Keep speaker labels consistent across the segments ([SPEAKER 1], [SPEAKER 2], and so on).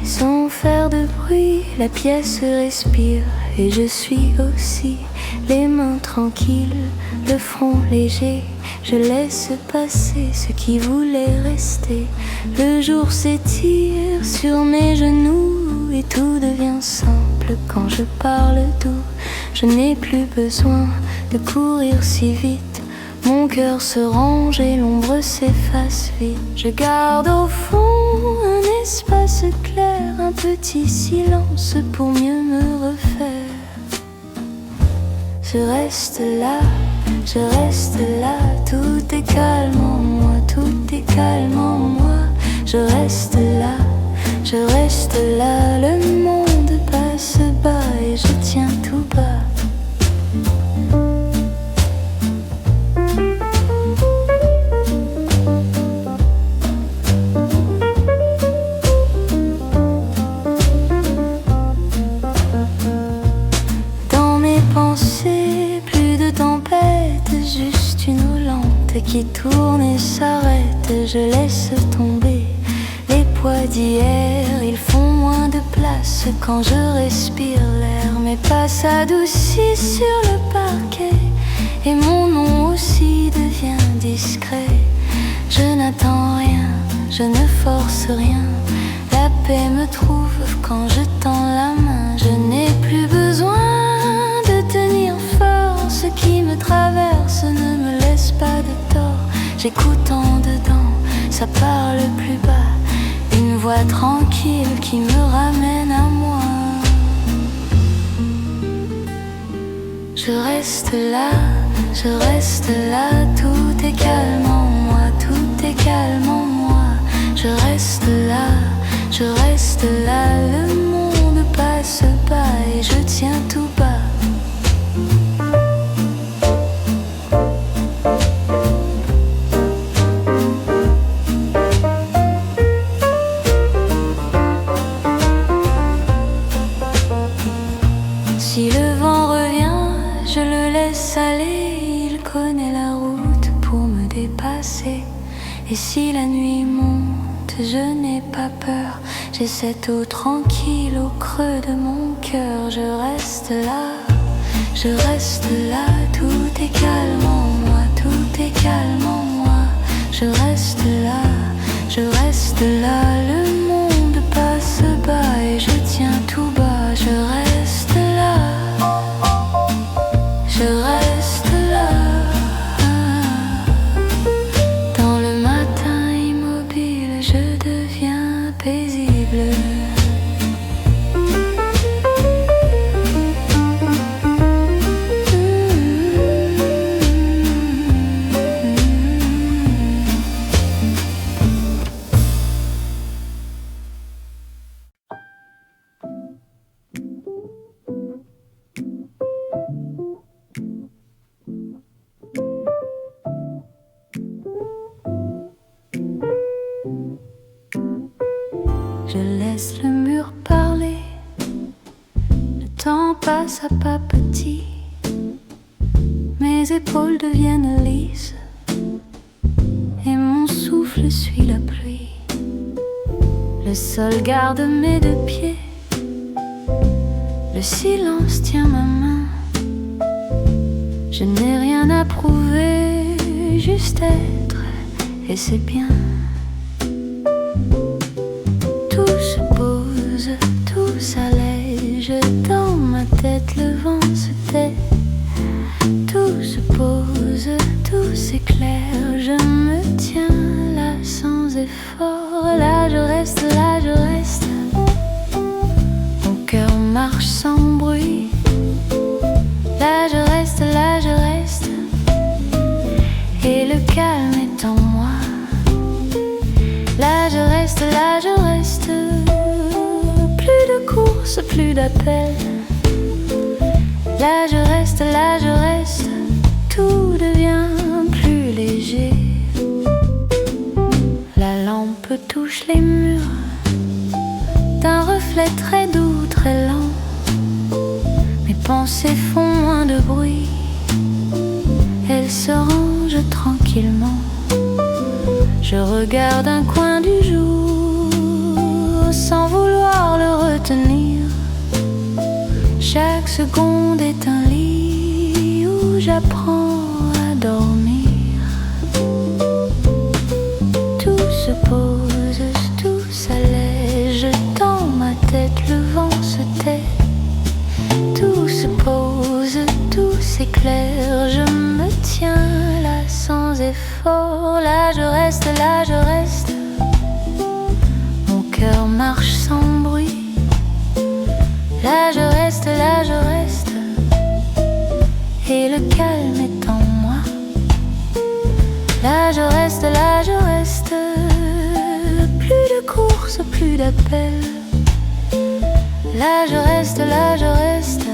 [SPEAKER 1] sans faire de bruit, la pièce respire et je suis aussi. Les mains tranquilles, le front léger, je laisse passer ce qui voulait rester. Le jour s'étire sur mes genoux et tout devient simple quand je parle doux. Je n'ai plus besoin de courir si vite. Mon cœur se range et l'ombre s'efface vite. Je garde au fond un espace clair, un petit silence pour mieux me refaire. Je reste là, tout est calme en moi, tout est calme en moi. Je reste là, le monde passe bas et je tiens tout bas. Qui tourne et s'arrête, je laisse tomber les poids d'hier. Ils font moins de place quand je respire l'air. Mes pas s'adoucissent sur le parquet et mon nom aussi devient discret. Je n'attends rien, je ne force rien. La paix me trouve quand je tends la main. Je n'ai plus besoin de tenir fort. Ce qui me traverse ne me laisse pas de tort. J'écoute en dedans, ça parle plus bas. Une voix tranquille qui me ramène à moi. Je reste là, tout est calme en moi, tout est calme en moi. Je reste là, le monde passe bas et je tiens tout bas. Si le vent revient, je le laisse aller. Il connaît la route pour me dépasser. Et si la nuit monte, je n'ai pas peur. J'ai cette eau tranquille au creux de mon cœur. Je reste là, tout est calme en moi, tout est calme en moi. Je reste là, le monde passe bas et je tiens tout bas. Je reste là. Dans le matin immobile, je deviens paisible. Je laisse le mur parler, le temps passe à pas petit. Mes épaules deviennent lisses et mon souffle suit la pluie. Le sol garde mes deux pieds, le silence tient ma main. Je n'ai rien à prouver, juste être, et c'est bien. Tout s'allège dans ma tête, le vent se tait. Tout se pose, tout s'éclaire. Je me tiens là sans effort. Là je reste. Mon cœur marche sans bruit. Là je reste. Et le calme est en moi. Là je reste. Plus de course, plus d'appel. Là je reste, tout devient plus léger. La lampe touche les murs d'un reflet très doux, très lent. Mes pensées font moins de bruit, elles se rangent tranquillement. Je regarde un coin du jour sans vouloir tenir. Chaque seconde est un lit où j'apprends à dormir. Tout se pose, tout s'allège dans ma tête, le vent se tait. Tout se pose, tout s'éclaire, je me tiens là sans effort. Là je reste, là je reste. Mon cœur marche sans bruit. Là je reste, là je reste. Et le calme est en moi. Là je reste, là je reste. Plus de course, plus d'appel. Là je reste, là je reste.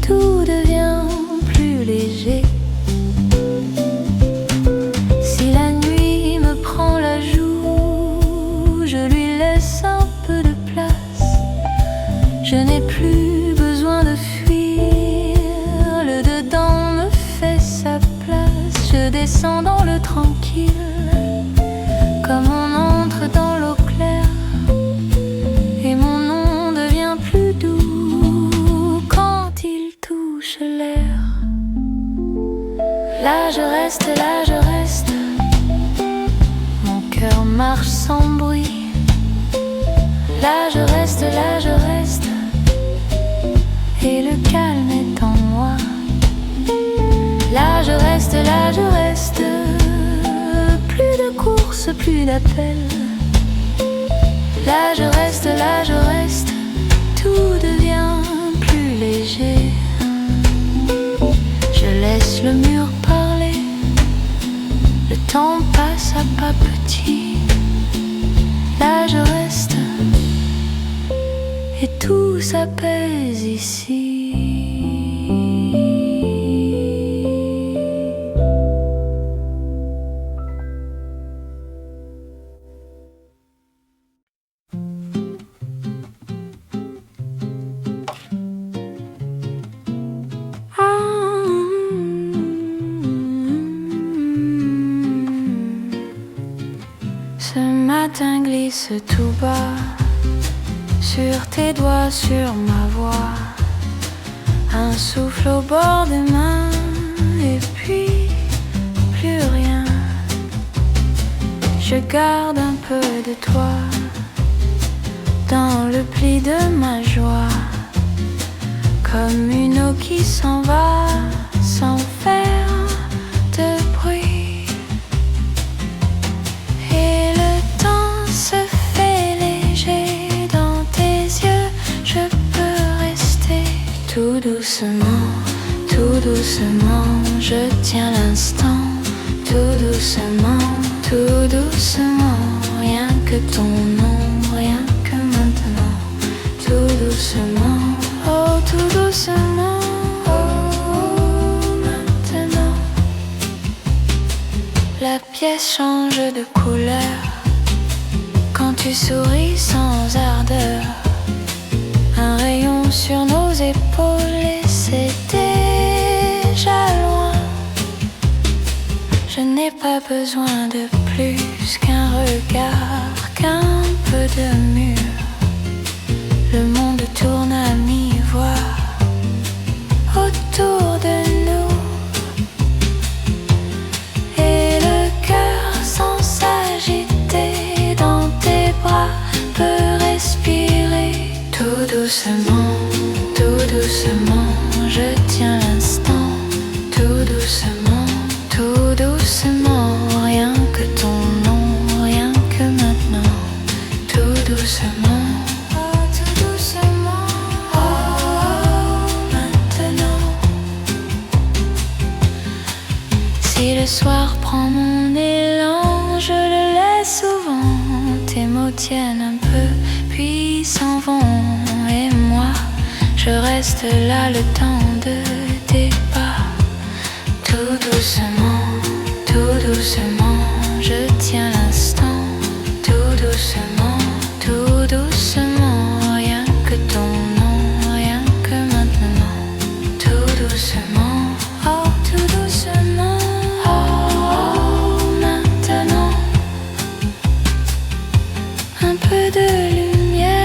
[SPEAKER 1] Tout devient plus léger. Si la nuit me prend la joue, je lui laisse un peu de place. Je n'ai plus besoin de fuir, le dedans me fait sa place. Je descends dans le tranquille, comme on entre dans l'eau claire. Et mon nom devient plus doux quand il touche l'air. Là je reste, là je reste. Mon cœur marche sans bruit. Là je reste, là je reste. Et le calme est en moi. Là je reste, là je reste. Plus de course, plus d'appel. Là je reste, là je reste. Tout devient plus léger. Je laisse le mur parler. Le temps passe à pas petit. Là je reste. Et tout s'apaise ici. Ce matin glisse tout bas sur tes doigts, sur ma voix. Un souffle au bord des mains et puis plus rien. Je garde un peu de toi dans le pli de ma joie, comme une eau qui s'en va sans faire de bruit. Et le temps se fait léger dans tes yeux. Je peux rester tout doucement, tout doucement. Je tiens l'instant, tout doucement, tout doucement. Rien que ton nom, rien que maintenant. Tout doucement, oh tout doucement, oh maintenant. La pièce change de couleur quand tu souris sans ardeur. Un rayon sur nos épaules et c'est déjà loin. Je n'ai pas besoin de plus qu'un regard, qu'un peu de mur. Le monde tourne à mi-voix autour de nous. Et le cœur sans s'agiter dans tes bras peut respirer. Tout doucement, tout doucement. Je tiens l'instant, tout doucement, tout doucement. Rien que ton nom, rien que maintenant. Tout doucement, oh tout doucement, oh maintenant. Si le soir prend mon élan, je le laisse au vent. Tes mots tiennent un peu, puis s'en vont. Et moi, je reste là le temps de tes pas. Tout doucement, tout doucement. Je tiens l'instant, tout doucement, tout doucement. Rien que ton nom, rien que maintenant. Tout doucement, oh tout doucement, oh maintenant. Un peu de lumière.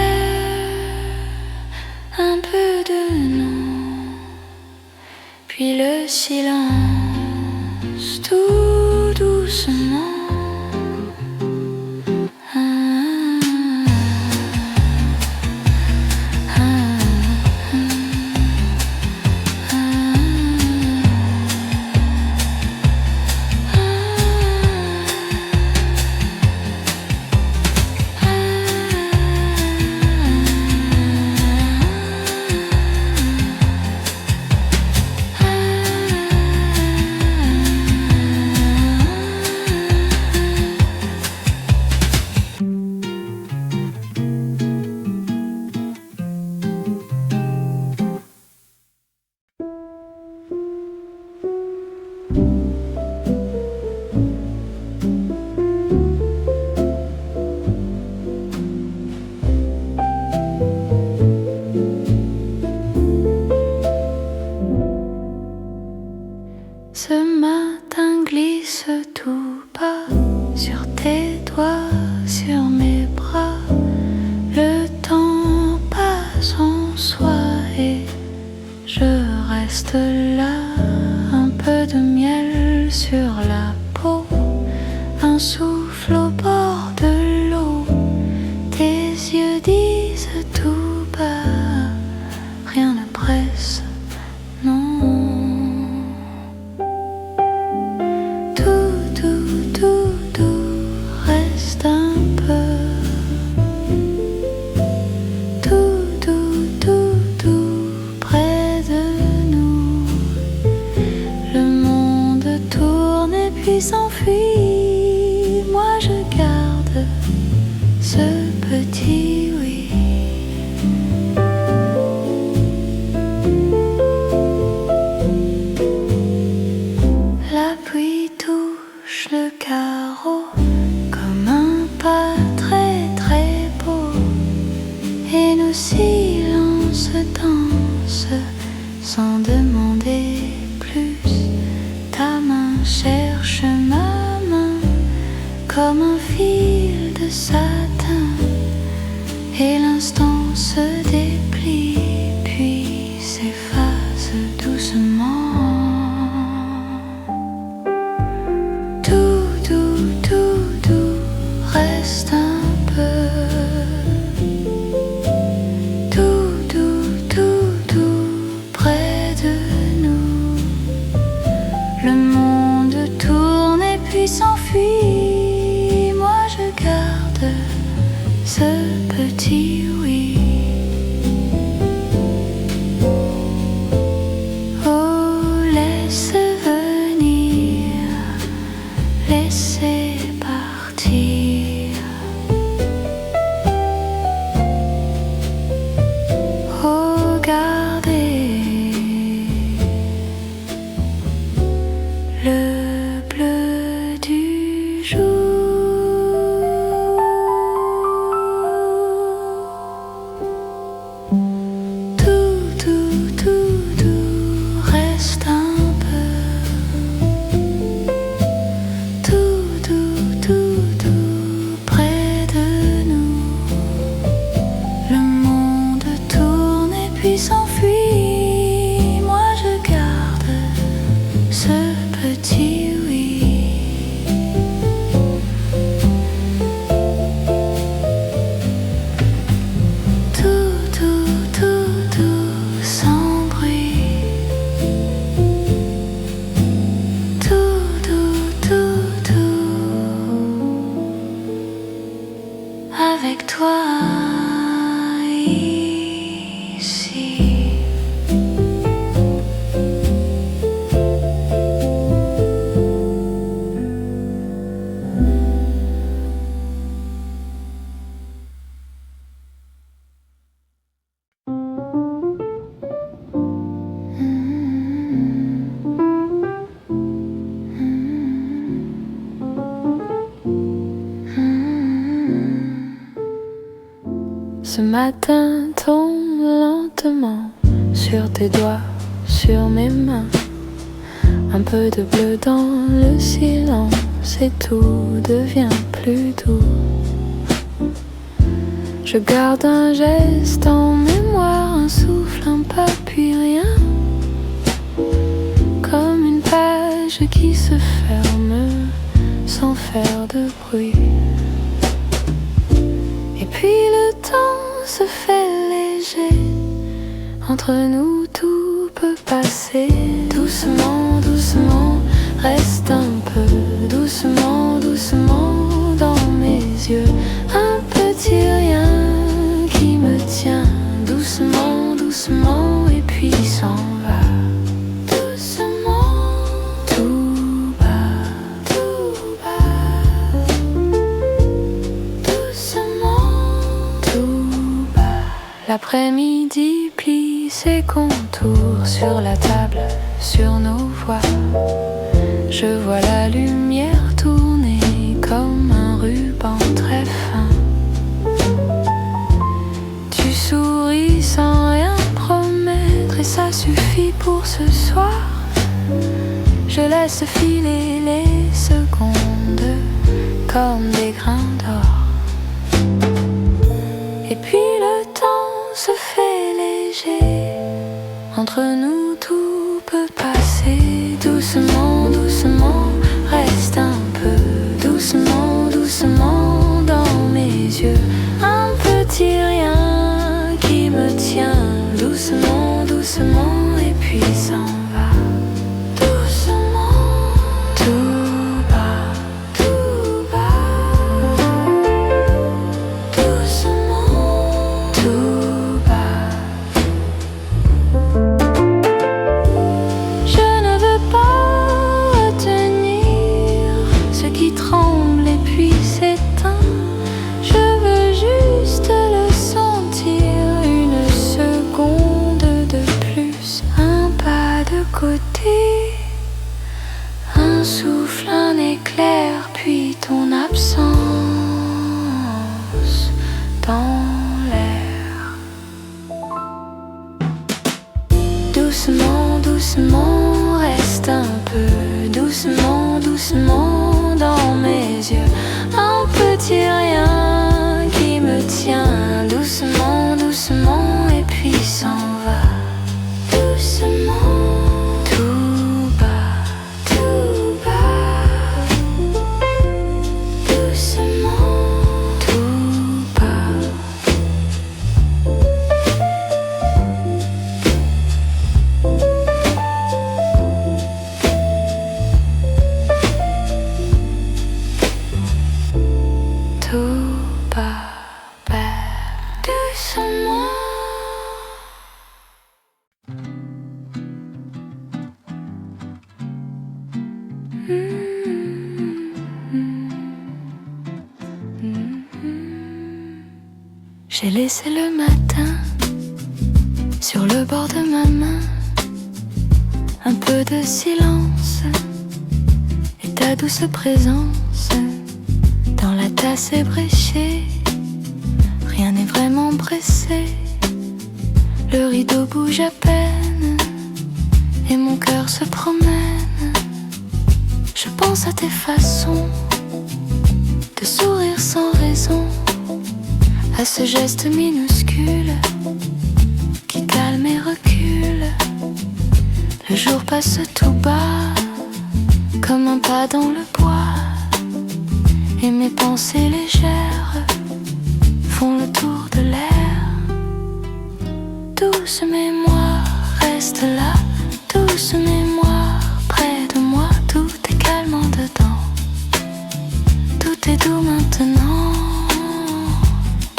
[SPEAKER 1] silence tout doucement. Ce matin glisse tout bas sur tes doigts, sur mes bras. Le temps passe en soi et je reste là. Un peu de miel sur la peau, un souffle au bord de l'eau. Tes yeux disent tout bas, rien ne presse, non. S'enfuit, moi je garde ce petit oui. La pluie touche le carreau comme un pas très très beau, et nos silences dansent sans demander plus. Ta main cherche ma main comme un fil de satin, et l'instant se déplie puis s'efface doucement. Tout doux, tout doux, reste un peu. Tout doux, tout doux, près de nous. Le monde tourne et puis s'enfuit. Moi je garde ce petit oui. Oh, laisse venir, laissez partir. Regardez le bleu du jour. Tout doux, tout doux, reste un peu. Tout doux, tout doux, près de nous. Le monde tourne et puis s'enfuit. Moi je garde ce petit oui. Tout doux, tout doux, sans bruit. Tout doux, tout doux, avec toi ici. Ce matin tombe lentement sur tes doigts, sur mes mains. Un peu de bleu dans le silence et tout devient plus doux. Je garde un geste en mémoire, un souffle, un pas puis rien. Comme se ferme sans faire de bruit. Et puis le temps se fait léger, entre nous tout peut passer. Doucement, doucement, reste un peu. Doucement, doucement, dans mes yeux, un petit rien qui me tient. Doucement, doucement, et puis s'en va. Doucement, tout bas, tout bas. Doucement, tout bas. L'après-midi plie ses contours sur la table, sur nos voix. Je vois la lumière tourner comme un ruban très fin. Tu souris sans rien promettre et ça suffit pour ce soir. Je laisse filer les secondes comme des grains d'or. Et puis le temps se fait léger, entre nous tout peut passer. Doucement, doucement, reste un peu. Doucement, doucement, dans mes yeux, un petit rien qui me tient. Doucement, doucement, et puis s'en va. Doucement, tout bas, tout bas. Doucement, tout bas. Je ne veux pas retenir ce qui tremble et puis s'éteint. Je veux juste le sentir une seconde de plus. Un pas de côté, un souffle, un éclair, puis ton absence dans l'air. Doucement, doucement, reste un peu. Doucement, doucement, dans mes yeux, un petit rien qui me tient. Doucement, doucement, et puis s'en va. Doucement, tout bas, tout bas. Doucement, tout bas. Tout bas, bas. Doucement. J'ai laissé le matin sur le bord de ma main, un peu de silence et ta douce présence dans la tasse ébréchée. Rien n'est vraiment pressé, le rideau bouge à peine et mon cœur se promène. Je pense à tes façons de sourire sans raison, à ce geste minuscule qui calme et recule. Le jour passe tout bas comme un pas dans le bois, et mes pensées légères font le tour de l'air. Douce mémoire, reste là. Douce mémoire, près de moi. Tout est calme en dedans, tout est doux maintenant.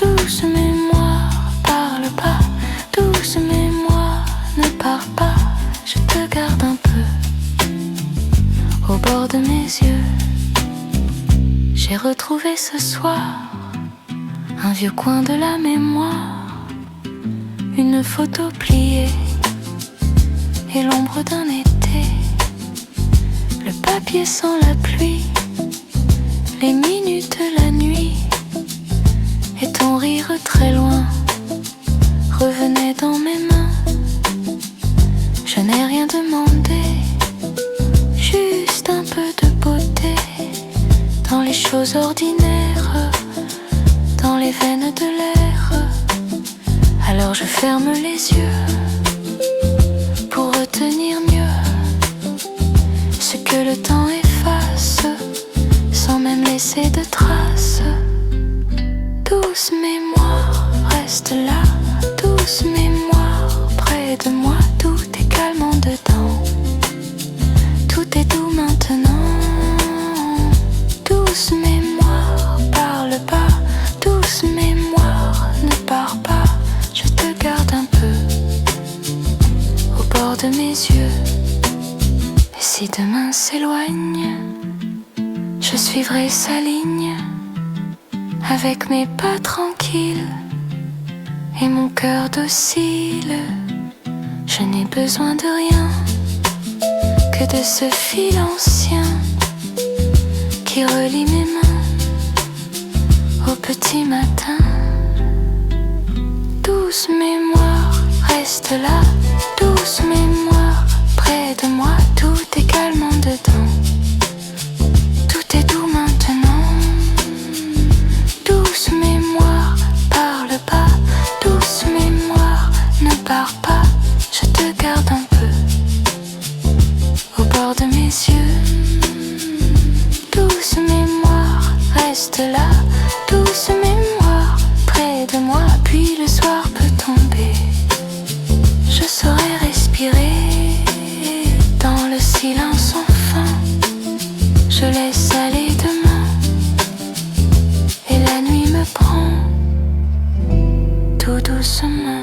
[SPEAKER 1] Douce mémoire, parle pas. Douce mémoire, ne pars pas. Je te garde un peu au bord de mes yeux. J'ai retrouvé ce soir un vieux coin de la mémoire, une photo pliée et l'ombre d'un été, le papier sans la pluie, les minutes, la nuit, et ton rire très loin revenait dans mes mains. Je n'ai rien demandé, juste un peu de beauté dans les choses ordinaires, dans les veines de l'air. Alors je ferme les yeux pour retenir mieux ce que le temps est fait. Douce mémoire, près de moi, tout est calme en dedans. Tout est doux maintenant. Douce mémoire, parle pas. Douce mémoire, ne pars pas. Je te garde un peu au bord de mes yeux. Et si demain s'éloigne, je suivrai sa ligne avec mes pas tranquilles et mon cœur docile. Je n'ai besoin de rien que de ce fil ancien qui relie mes mains au petit matin. Douce mémoire, reste là. Douce mémoire, près de moi, tout est calme en dedans. Tout est doux maintenant. Douce mémoire, parle pas. Douce mémoire, ne pars pas. Je te garde un peu au bord de mes yeux. Douce mémoire, reste là. Douce mémoire, près de moi. Puis le soir peut tomber. Je saurai respirer dans le silence sans fin. Je laisse aller demain et la nuit me prend tout doucement.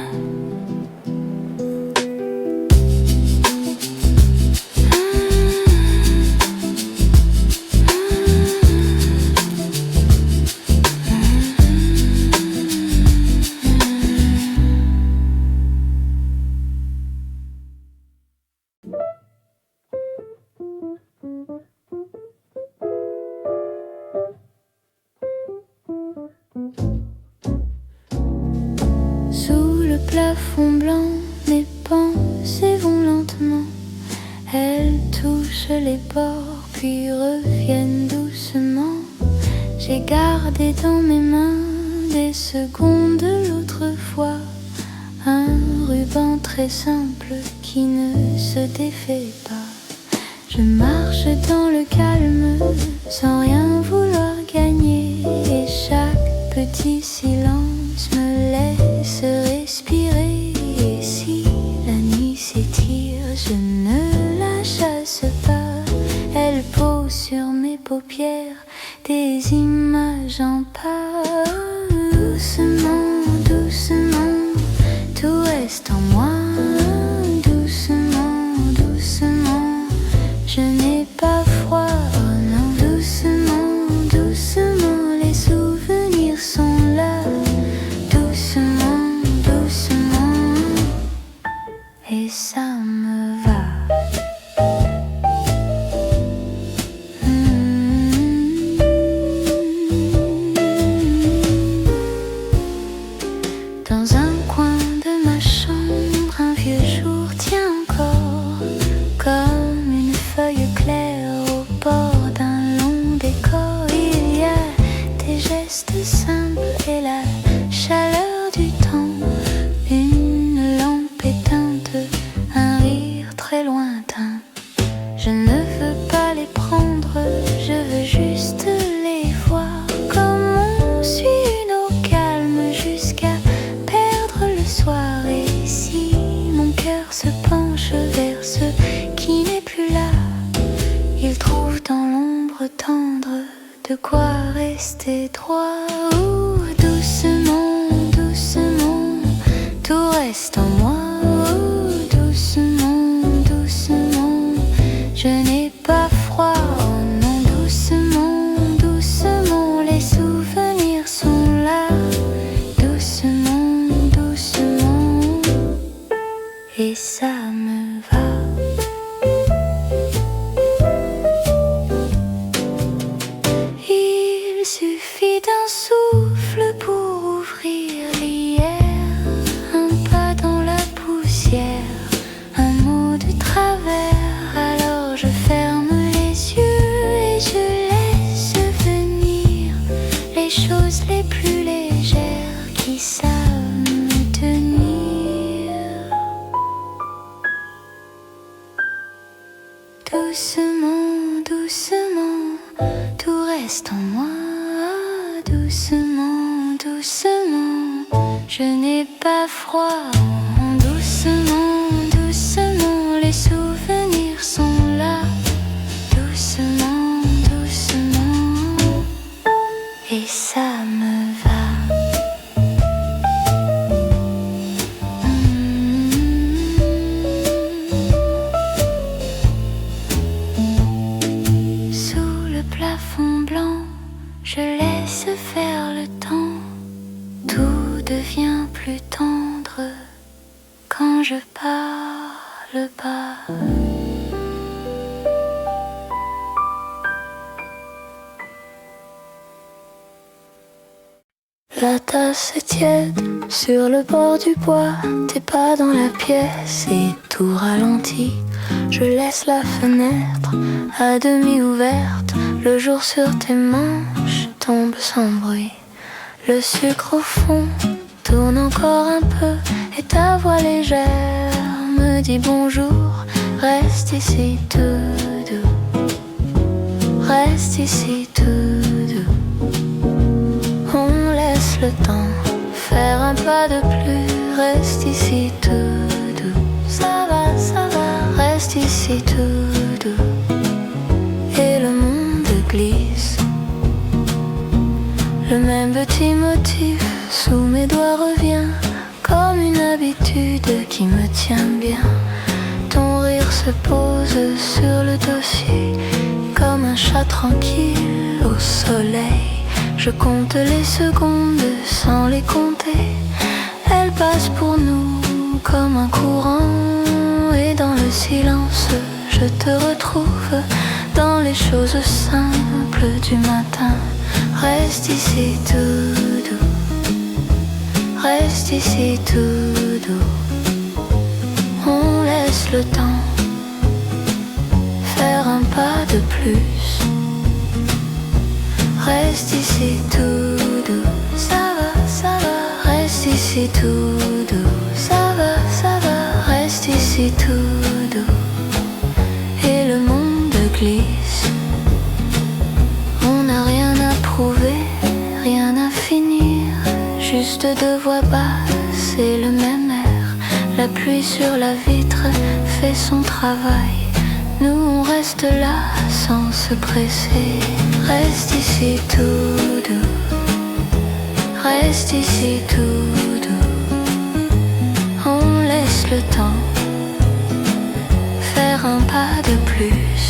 [SPEAKER 1] Sous le plafond blanc, mes pensées vont lentement. Elles touchent les bords, puis reviennent doucement. J'ai gardé dans mes mains des secondes de l'autre fois. Un ruban très simple qui ne se défait pas. Je marche dans le calme sans rien vouloir gagner. Et chaque petit silence me laisse respirer. Et si la nuit s'étire, je ne la chasse pas. Elle pose sur mes paupières des images en pas. Doucement, doucement, tout reste en moi. Doucement, doucement, je n'ai pas froid. Oh non, doucement, doucement, les souvenirs sont là. Doucement, doucement, et ça me va. Dans un coin de ma chambre, un vieux jour tient encore, comme une feuille claire au bord d'un long décor. Il y a des gestes simples et la chaleur du temps. Une lampe éteinte, un rire très lointain. Je ne veux pas les prendre, je veux juste les voir. Comme on suit une eau calme jusqu'à perdre le soir. Et si mon cœur se penche vers ce qui n'est plus là, il trouve dans l'ombre tendre de quoi rester droit. Oh, doucement, doucement, tout reste en moi. Oh, doucement, doucement, je n'ai pas froid. Oh non, doucement, doucement, les souvenirs sont là. Doucement, doucement, et ça me va. Il suffit d'un souffle pour ouvrir l'hier. Un pas dans la poussière, un mot de travers. Alors je ferme les yeux et je laisse venir les choses les plus légères qui savent me tenir. Doucement, doucement, tout reste en moi. Doucement, doucement, je n'ai pas froid. froid. Doucement, doucement, les souvenirs sont là. Doucement, doucement, et ça me va. Sous le plafond blanc, je laisse faire le temps. Tout devient plus tendre quand je parle pas. La tasse est tiède sur le bord du bois. T'es pas dans la pièce et tout ralentit. Je laisse la fenêtre à demi ouverte. Le jour sur tes manches tombe sans bruit. Le sucre au fond tourne encore un peu et ta voix légère me dit bonjour. Reste ici tout doux. Reste ici tout doux. On laisse le temps faire un pas de plus. Reste ici tout doux. Ça va, ça va. Reste ici tout doux. Et le monde glisse. Le même petit motif sous mes doigts revient comme une habitude qui me tient bien. Ton rire se pose sur le dossier comme un chat tranquille au soleil. Je compte les secondes sans les compter. Elles passent pour nous comme un courant. Et dans le silence, je te retrouve dans les choses simples du matin. Reste ici tout doux. Reste ici tout doux. On laisse le temps faire un pas de plus. Reste ici tout doux. Ça va, ça va. Reste ici tout doux. Ça va, ça va. Reste ici tout doux. Et le monde glisse. On n'a rien à prouver, rien à finir. Juste deux voix basses et le même air. La pluie sur la vitre fait son travail. Nous on reste là sans se presser. Reste ici tout doux. Reste ici tout doux. On laisse le temps faire un pas de plus.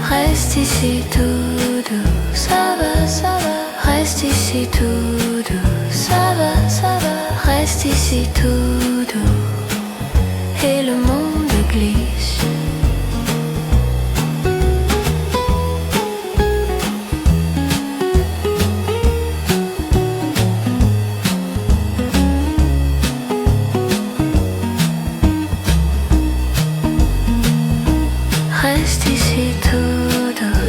[SPEAKER 1] Reste ici tout doux. Ça va, ça va. Reste ici tout doux. Ça va, ça va. Reste ici tout doux. Et le monde glisse. Reste ici tout doux.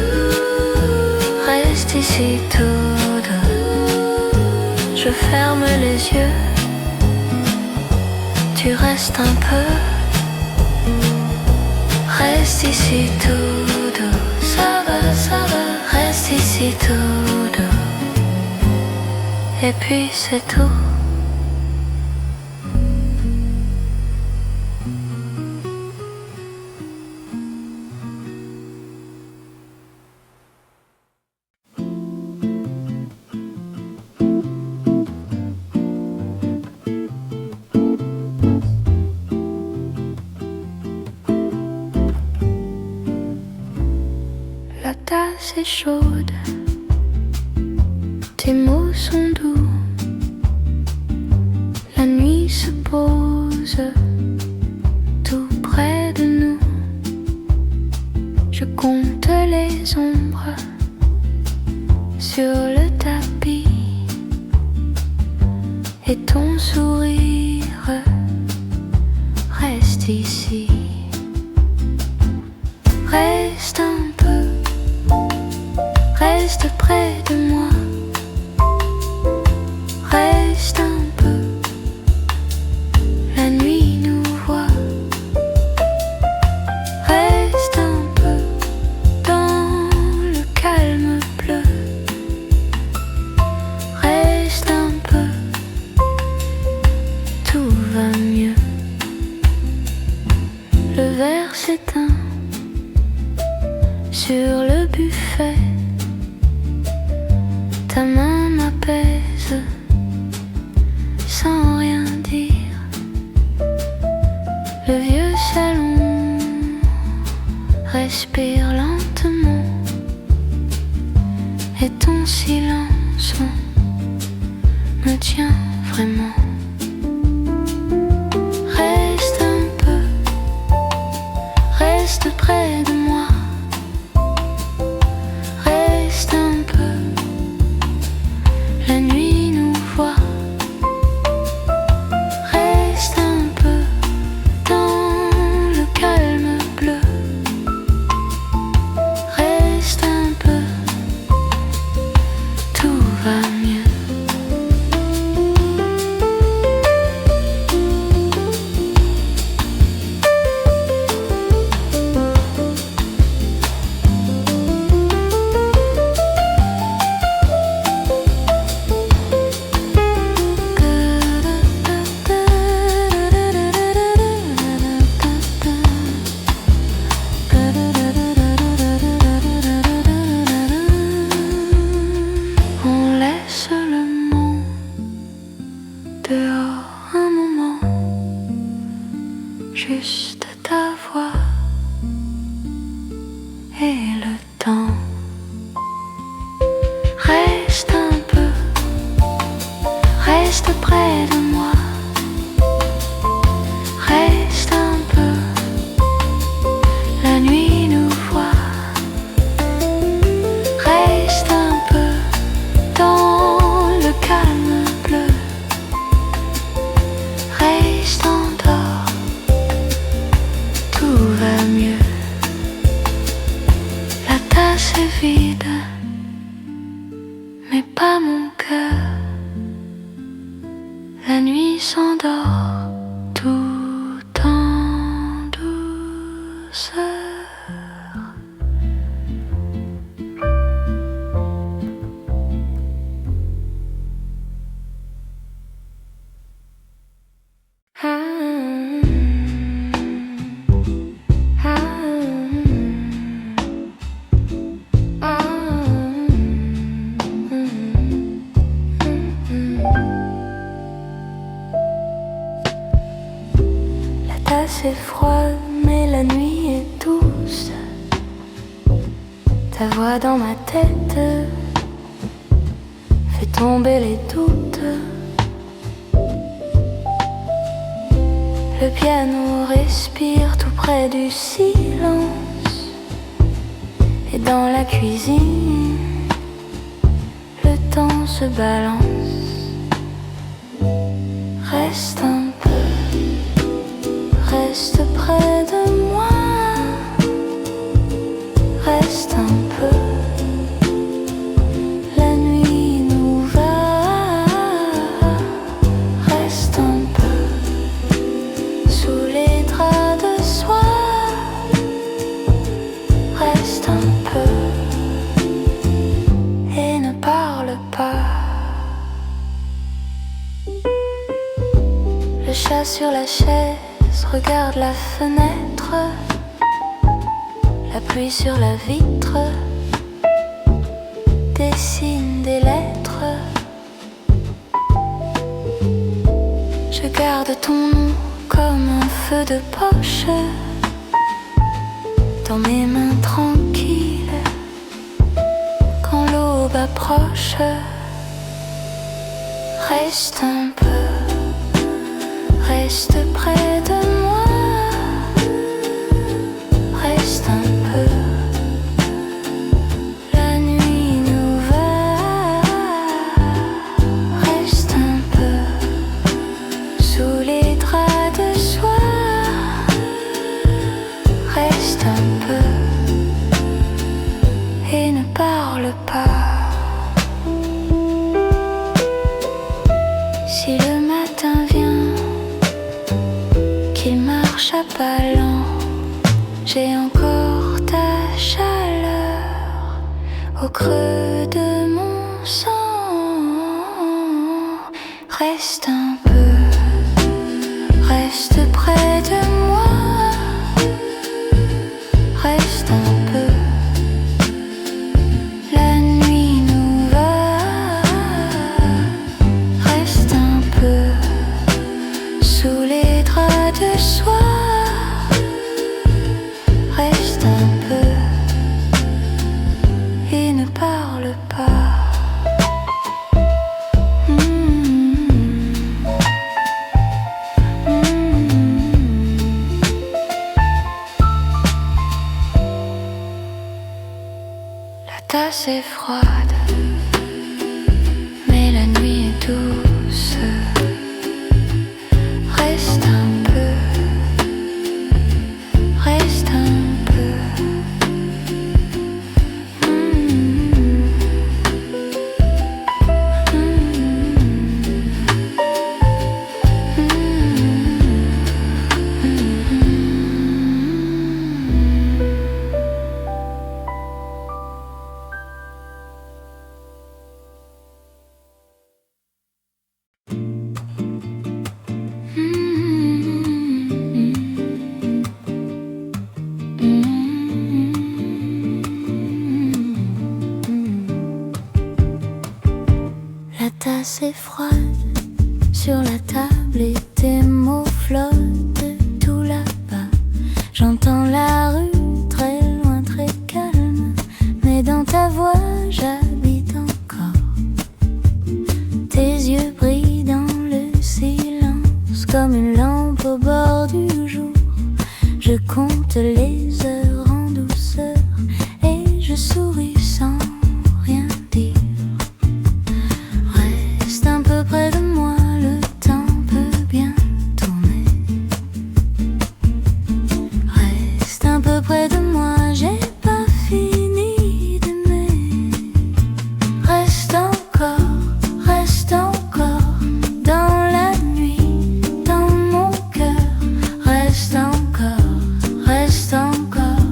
[SPEAKER 1] Reste ici tout doux. Je ferme les yeux. Tu restes un peu. Reste ici tout doux. Ça va, ça va. Reste ici tout doux. Et puis c'est tout. La tasse est chaude, tes mots sont doux. La nuit se pose tout près de nous. Je compte les ombres sur le tapis et ton sourire reste ici. Reste un peu. Reste près de moi. Reste un peu. La nuit nous voit. Reste un peu dans le calme bleu. Reste un peu mieux. Le verre s'éteint sur le buffet. Ta main m'apaise sans rien dire. Le vieux salon respire lentement et ton silence me tient vraiment. Reste un peu, reste près de moi. Reste un peu, la nuit nous voit. Reste un peu dans le calme bleu. Reste un peu, tout va mieux. On laisse le monde dehors un moment, juste ta voix et le temps. Reste un peu, reste près de moi. Reste un peu, la nuit nous voit. Reste un peu dans le calme bleu. Reste endort, tout va mieux. La tasse est vide, mais pas mon cœur. La nuit s'endort tout en douceur. La tasse est froide, mais la nuit est douce. Ta voix dans ma tête fait tomber les doutes. Le piano respire tout près du silence. Et dans la cuisine, le temps se balance. Reste un peu, reste près de moi. Reste un peu, la nuit nous va. Reste un peu, sous les draps de soie. Reste un peu, et ne parle pas. Le chat sur la chaise regarde la fenêtre. La pluie sur la vitre dessine des lettres. Je garde ton nom comme un feu de poche dans mes mains tranquilles. Quand l'aube approche, reste un peu, reste près de moi. Reste un peu, la nuit nous va. Reste un peu, sous les draps de soie. Reste un peu, et ne parle pas. Si le matin vient, qu'il marche à pas lents, j'ai encore ta chaleur au creux de mon sang. Reste un peu, tasse est froide, mais la nuit est douce. Reste un peu, reste un peu. La tasse est froide sur la table et tes mots flottent tout là-bas. J'entends la rue très loin, très calme, mais dans ta voix j'habite encore. Tes yeux brillent dans le silence comme une lampe au bord du jour. Je compte les heures en douceur et je souris sans rien dire. Reste un peu près de moi, le temps peut bien tourner. Reste un peu près de moi, j'ai pas fini d'aimer. Reste encore dans la nuit, dans mon cœur. Reste encore,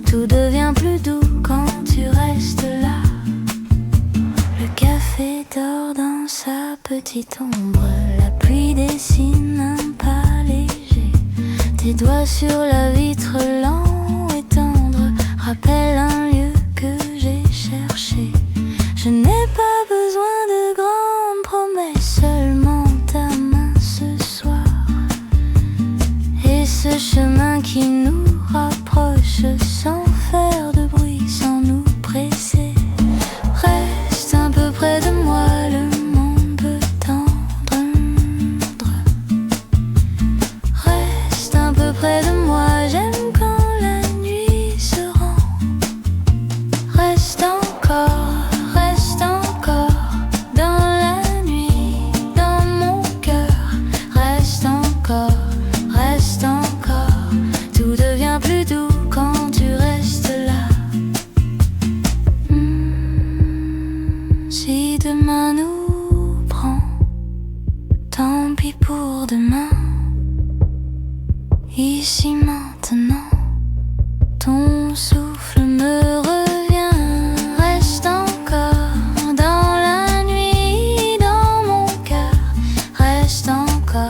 [SPEAKER 1] tout devient plus doux quand tu restes là. Le café dort dans sa petite ombre, la pluie dessine un pas léger. Tes doigts sur la vitre lent et tendre rappellent un lieu que j'ai cherché. Je n'ai pas besoin de grandes promesses, seulement ta main ce soir. Et ce chemin qui nous rapproche sans faire de bruit, sans nous presser. Reste un peu près de moi, le monde peut tendre. Reste un peu près de moi, j'aime quand la nuit se rend. Reste encore dans la nuit, dans mon cœur. Reste encore, tout devient plus doux quand tu restes là. Si demain nous prend, tant pis pour demain. Ici maintenant, ton souffle me revient. Reste encore dans la nuit, dans mon cœur. Reste encore,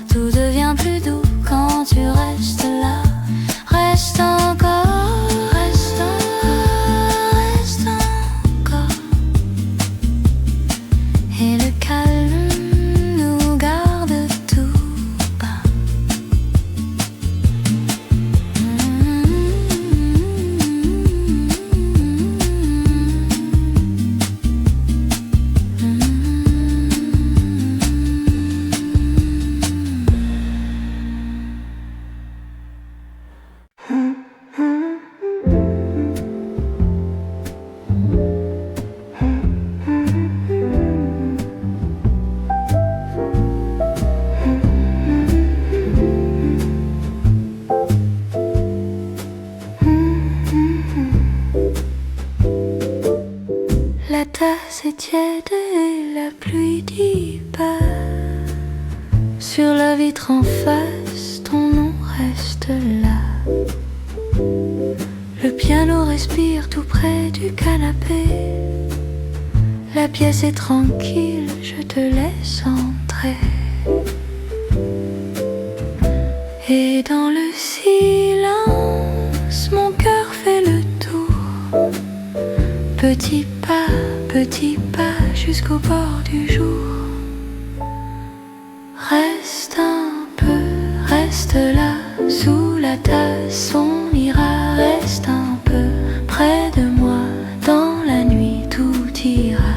[SPEAKER 1] tout devient plus doux quand tu restes là. Reste encore, et le calme nous garde tout bas. La tasse est tiède et la pluie dit pas. Sur la vitre en face, ton nom reste là. Le piano respire tout près du canapé. La pièce est tranquille, je te laisse entrer. Et dans le silence, mon cœur fait le tour. Petit pas jusqu'au bord du jour. Reste un peu, reste là, sous la tasse, on ira. Reste un peu près de moi, dans la nuit tout ira.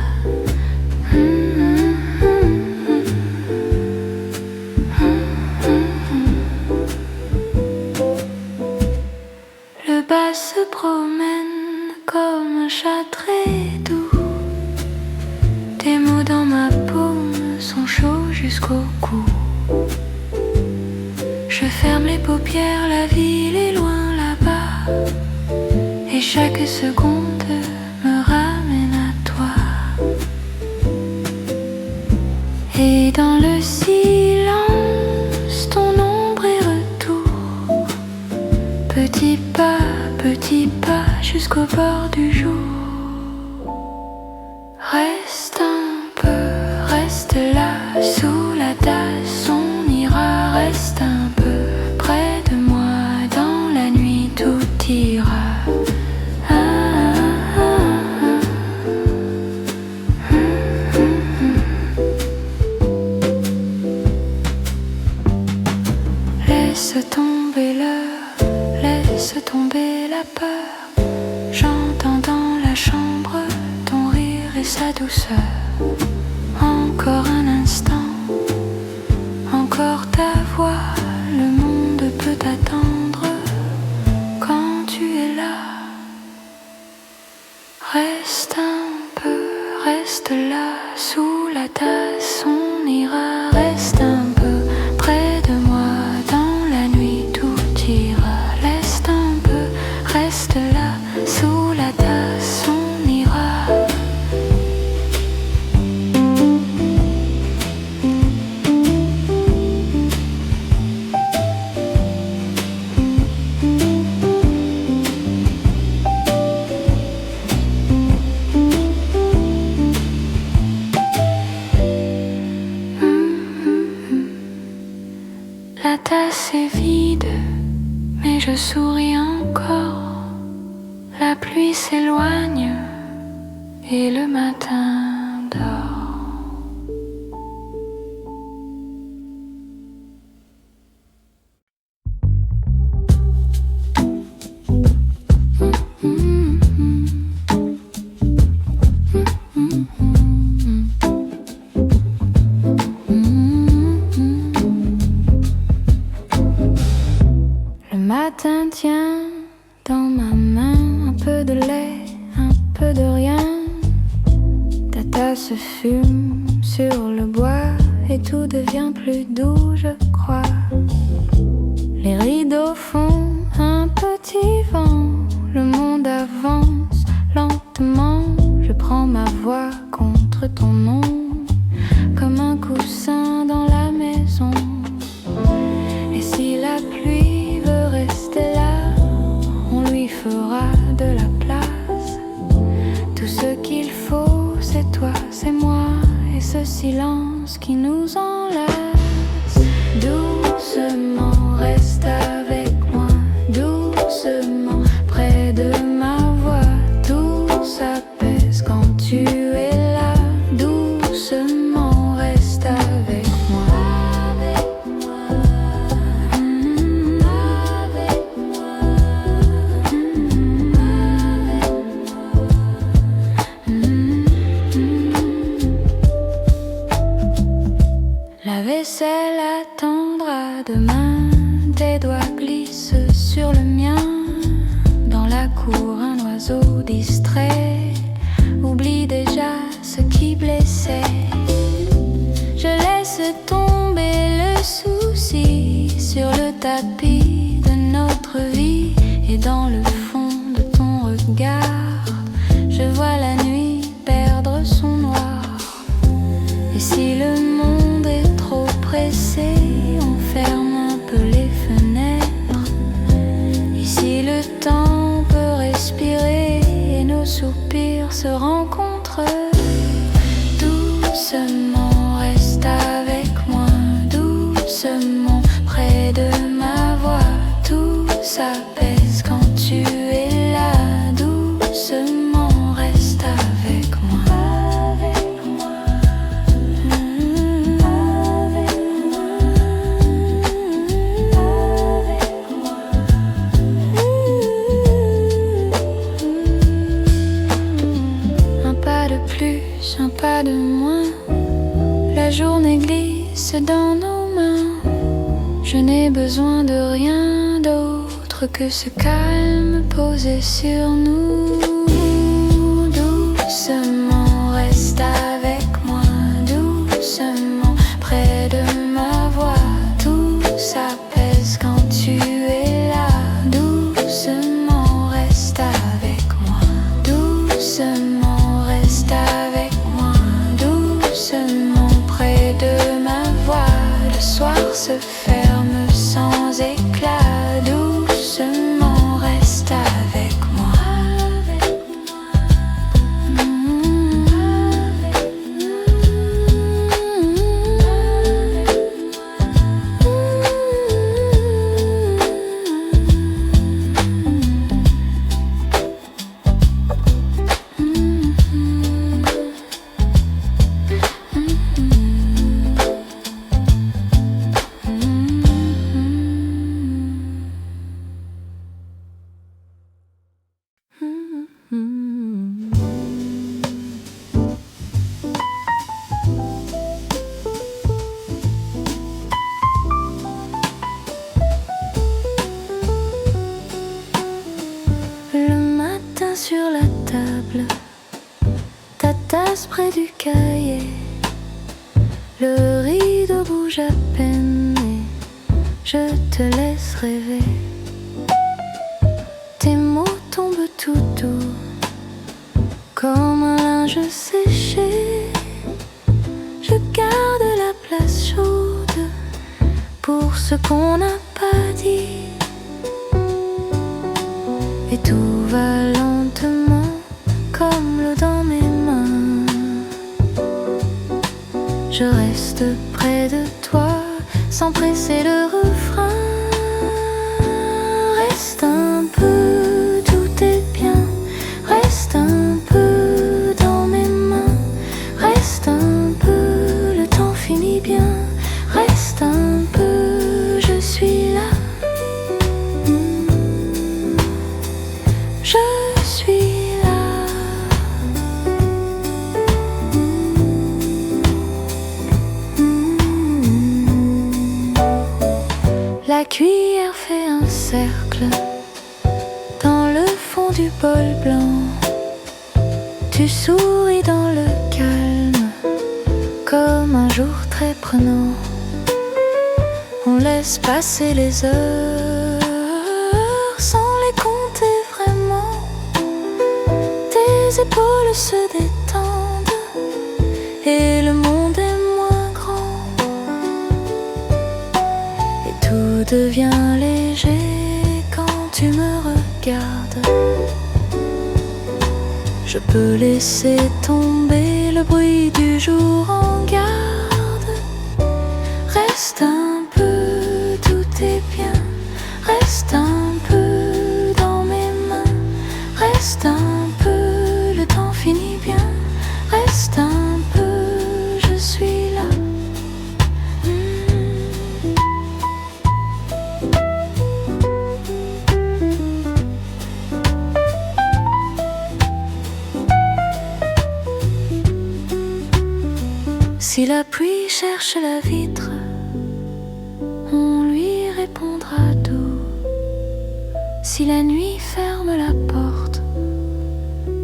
[SPEAKER 1] Le bas se promène jusqu'au cou. Je ferme les paupières, la ville est loin là-bas, et chaque seconde me ramène à toi. Et dans le silence, ton ombre est retour. Petit pas jusqu'au bord du jour. Reste un peu, reste là, sous la tasse, on ira. Reste un peu près de moi, dans la nuit tout ira. Laisse tomber l'heure, laisse tomber la peur. J'entends dans la chambre ton rire et sa douceur. Encore un instant, encore ta voix. Le monde peut t'attendre quand tu es là. Reste un peu, reste là, sous la tasse, on ira. Reste un peu près de moi, dans la nuit tout ira. Reste un peu, reste là, sous la tasse, on ira. La tasse est vide, mais je souris encore. La pluie s'éloigne et le matin dort. Le matin tient dans ma main un peu de lait, un peu de rien. Ta tasse fume sur le bois et tout devient plus doux, je crois. Les rideaux font un petit vent, le monde avance lentement. Je prends ma voix contre ton nom, comme un coussin dans la maison. Et si la pluie veut rester là, on lui fera de la place. Tout ce qu'il faut, c'est toi, c'est moi, et ce silence qui nous enlace. Doucement, reste avec moi, doucement, près de ma voix. Tout s'apaise quand tu es là. Doucement, reste avec moi. La vaisselle attendra demain, tes doigts glissent sur le mien. Dans la cour, un oiseau distrait oublie déjà ce qui blessait. Je laisse tomber le souci sur le tapis de notre vie. Et dans le fond de ton regard, je vois la nuit perdre son noir. Et si le monde est trop pressé, on ferme un peu les fenêtres. Ici le temps peut respirer et nos soupirs se rencontrent. Doucement, reste avec moi, doucement, près de ma voix. Tout s'apaise quand tu es là. Doucement, reste avec moi. Un pas de plus, un pas de moins. La journée glisse dans nos mains. Je n'ai besoin de rien d'autre que ce calme posé sur nous. Doucement, reste avec moi, doucement, près de ma voix. Tout s'apaise quand tu es là. Doucement reste avec moi. Doucement reste avec moi. Doucement près de ma voix. Le soir se ferme sans éclat. Doucement reste avec moi. Sur la table, ta tasse près du cahier, le rideau bouge à peine et je te laisse rêver. Tes mots tombent tout doux, comme un linge séché. Je garde la place chaude pour ce qu'on n'a pas dit. Et tout va lentement comme l'eau dans mes mains. Je reste près de toi sans presser le refrain. Reste un peu, tout est bien. Reste un peu dans mes mains. Reste un peu, le temps finit bien. Reste un peu, je suis là. Je suis là. La cuillère fait un cercle dans le fond du bol blanc. Tu souris dans le calme comme un jour très prenant. On laisse passer les heures sans les compter vraiment. Tes épaules se détendent et le monde est moins grand. Et tout devient léger quand tu me regardes. Je peux laisser tomber le bruit du jour en garde. Reste un peu, tout est bien. Reste un peu dans mes mains. Reste un peu, le temps finit bien. Reste un peu, je suis là. Si la pluie cherche la vitre, on lui répondra doux. Si la nuit ferme la porte,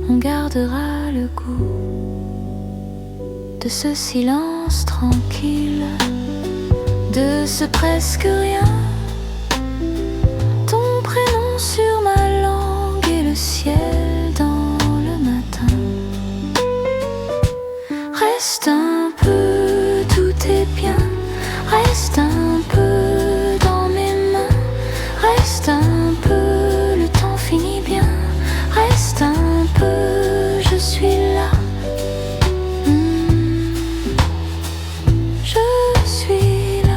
[SPEAKER 1] on gardera le goût de ce silence tranquille, de ce presque rien. Ton prénom sur ma langue et le ciel dans le matin. Reste un peu, tout est bien. Reste un peu dans mes mains. Reste un peu, le temps finit bien. Reste un peu, je suis là. Je suis là.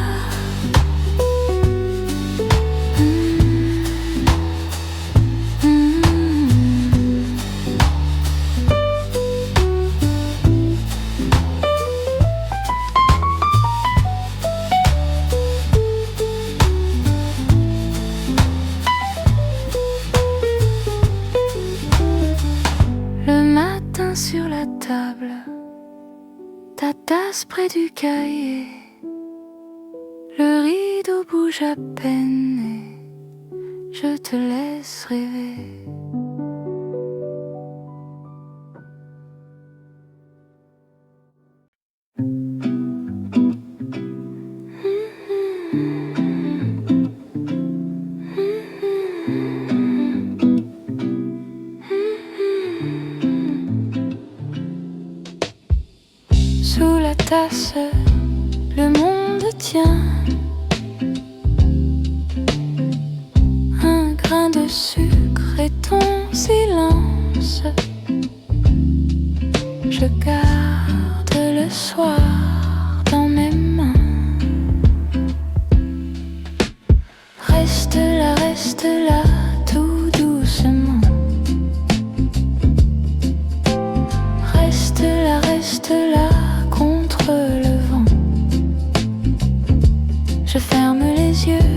[SPEAKER 1] Sur la table, ta tasse près du cahier, le rideau bouge à peine et je te laisse rêver. tien. Un grain de sucre et ton silence. Je garde le soir dans mes mains. Reste là, tout doucement. Reste là, contre le vent. Je ferme les yeux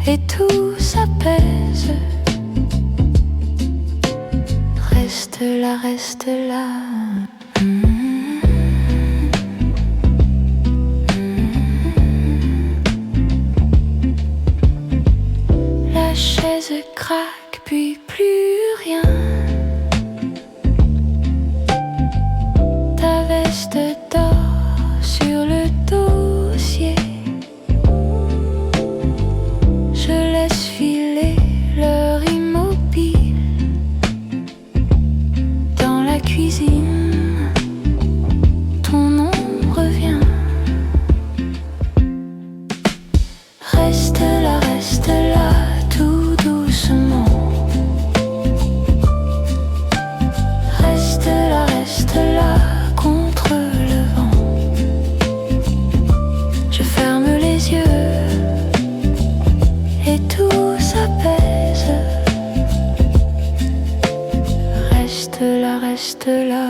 [SPEAKER 1] et tout s'apaise. Reste là, reste là. La chaise craque, puis plus rien. Ta veste dort sur le dossier. Je laisse filer l'heure immobile dans la cuisine. Ton nom revient. Reste là, tout doucement. Reste là, contre le vent. Je ferme les yeux et tout s'apaise. Reste là, reste là.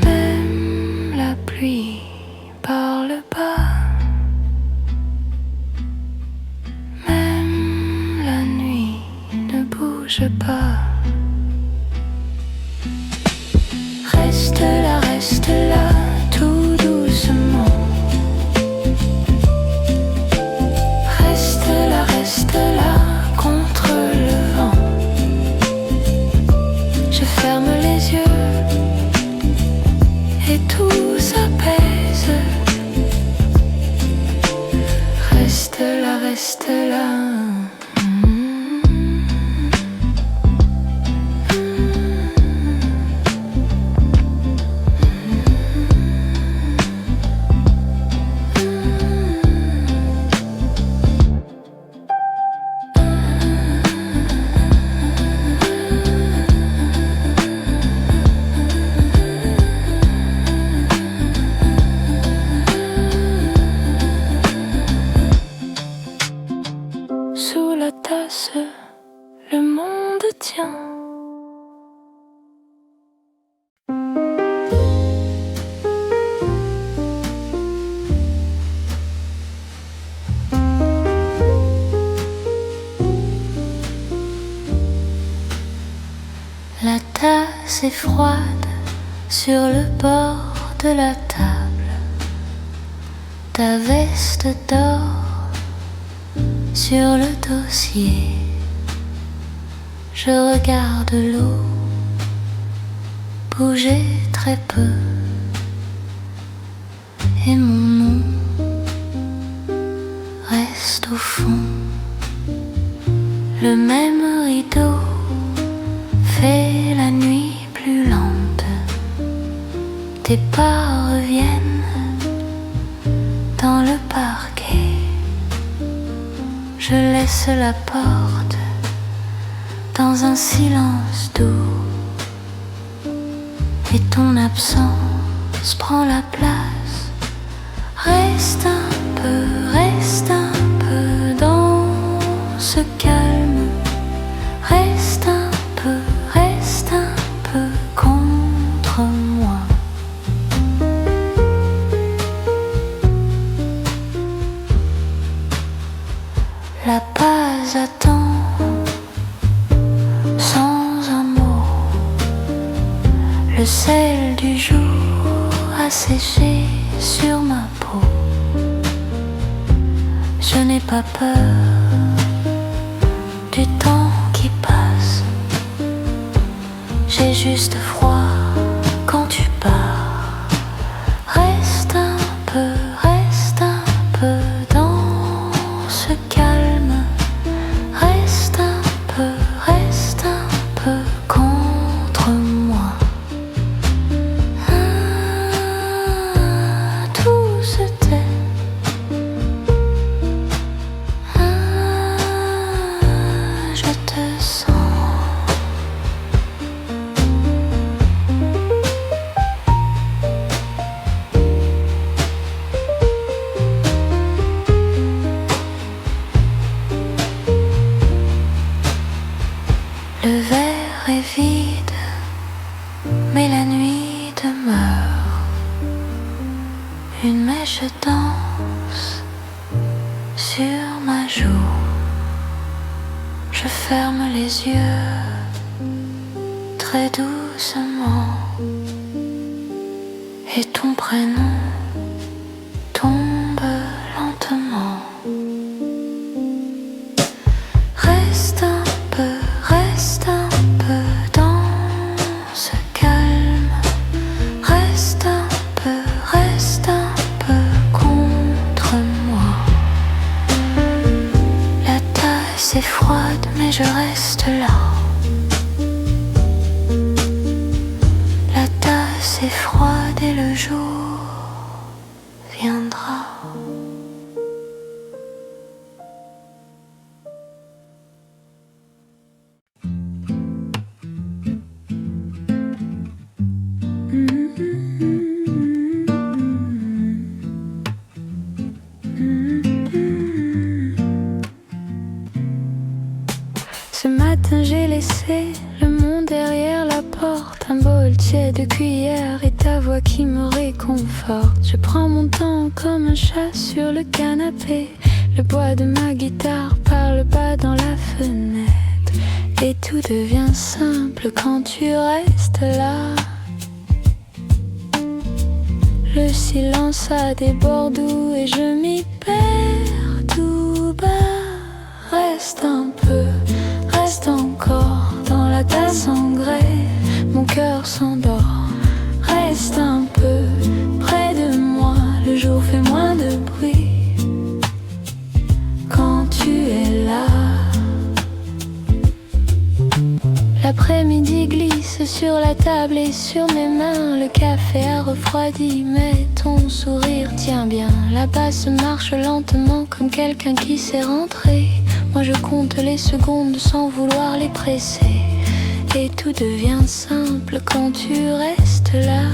[SPEAKER 1] Même la pluie parle bas. Même la nuit ne bouge pas. Reste là, tout doucement. Reste là, contre le vent. Je ferme les yeux et tout s'apaise. Reste là, reste là. Sous la tasse, le monde tient. La tasse est froide sur le bord de la table. Ta veste dort sur le dossier. Je regarde l'eau bouger très peu et mon nom reste au fond. Le même rideau fait la nuit plus lente. Tes pas reviennent dans le parquet. Je laisse la porte dans un silence doux et ton absence prend la place. Reste un peu dans ce calme. Reste un peu contre moi. La page attend sans un mot. Le sel du jour a séché sur ma peau. Je n'ai pas peur du temps qui passe. J'ai juste froid quand tu pars. Reste un peu dans ce calme. Reste un peu Le verre est vide, mais la nuit demeure. Une mèche danse sur ma joue. Je ferme les yeux très doucement. Et ton prénom tombe lentement. Reste un peu dans ce calme. Reste un peu contre moi. La tasse est froide, mais je reste là. La tasse est froide et le jour viendra. Ce matin j'ai laissé le monde derrière la porte. Un bol tiède de cuillère et ta voix qui me réconforte. Je prends mon temps comme un chat sur le canapé. Le bois de ma guitare parle bas dans la fenêtre. Et tout devient simple quand tu restes là. Le silence a des bords doux et je m'y perds tout bas. Reste un peu, reste encore dans la tasse en grès. Mon cœur s'endort. Reste un peu près de moi. Le jour fait moins de bruit quand tu es là. L'après-midi glisse sur la table et sur mes mains. Le café a refroidi, mais ton sourire tient bien. Là-bas se marche lentement comme quelqu'un qui s'est rentré. Moi je compte les secondes sans vouloir les presser. Et tout devient simple quand tu restes là.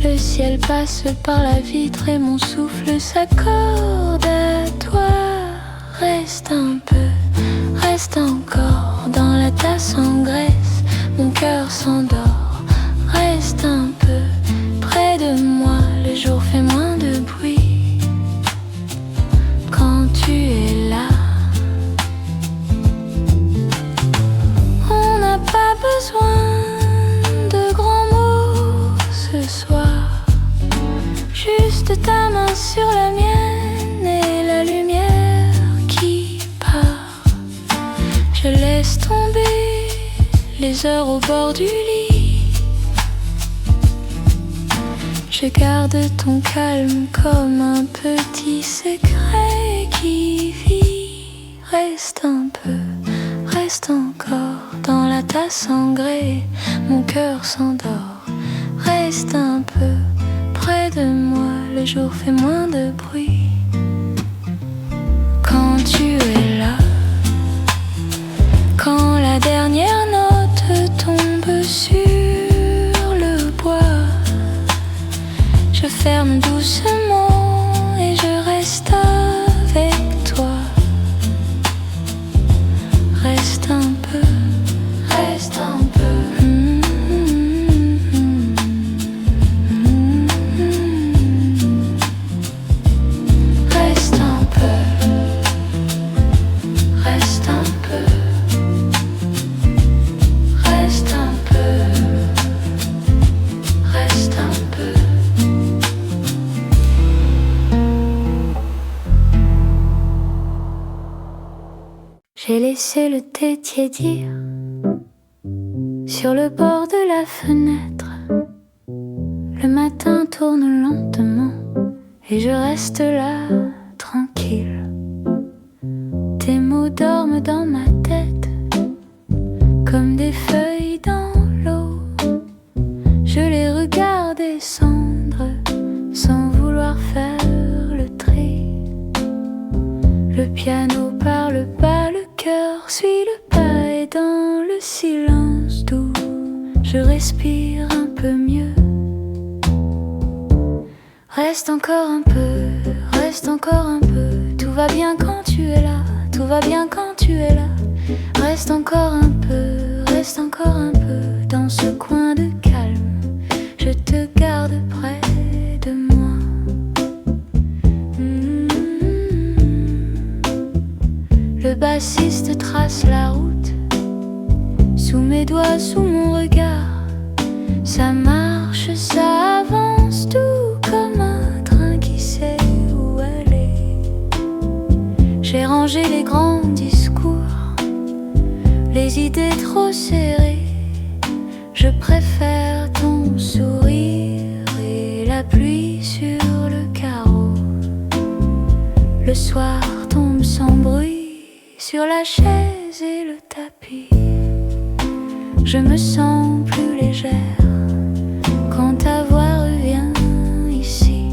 [SPEAKER 1] Le ciel passe par la vitre et mon souffle s'accorde à toi. Reste un peu, reste encore dans la tasse en graisse. Mon cœur s'endort. Reste un peu près de moi. Le jour fait moins de bruit quand tu es là. On n'a pas besoin de grands mots ce soir. Juste ta main sur la mienne et la lumière qui part. Je laisse tomber les heures au bord du lit. Je garde ton calme comme un petit secret qui vit. Reste un peu, reste encore dans la tasse en grès. Mon cœur s'endort. Reste un peu près de moi. Le jour fait moins de bruit quand tu es là. Quand la dernière note tombe sur le bois, je ferme doucement et je reste avec toi. Reste un peu, reste un peu. Reste un peu, reste un peu. Reste un peu, reste un peu. J'ai laissé le thé tiédir sur le bord de la fenêtre. Le matin tourne lentement et je reste là, tranquille. Tes mots dorment dans ma tête comme des feuilles dans l'eau. Je les regarde descendre sans vouloir faire le tri. Le piano parle bas, le cœur suit le pas et dans le silence doux, je respire un peu mieux. Reste encore un peu, reste encore un peu. Tout va bien quand tu es là, tout va bien quand tu es là. Reste encore un peu, reste encore un peu dans ce coin de calme. Je te garde près de moi. Le bassiste trace la route, sous mes doigts, sous mon regard. Ça marche, ça avance, tout comme un train qui sait où aller. J'ai rangé les grands discours, les idées trop serrées. Je préfère ton sourire et la pluie sur le carreau. Le soir tombe sans bruit sur la chaise et le tapis. Je me sens plus légère quand ta voix revient ici.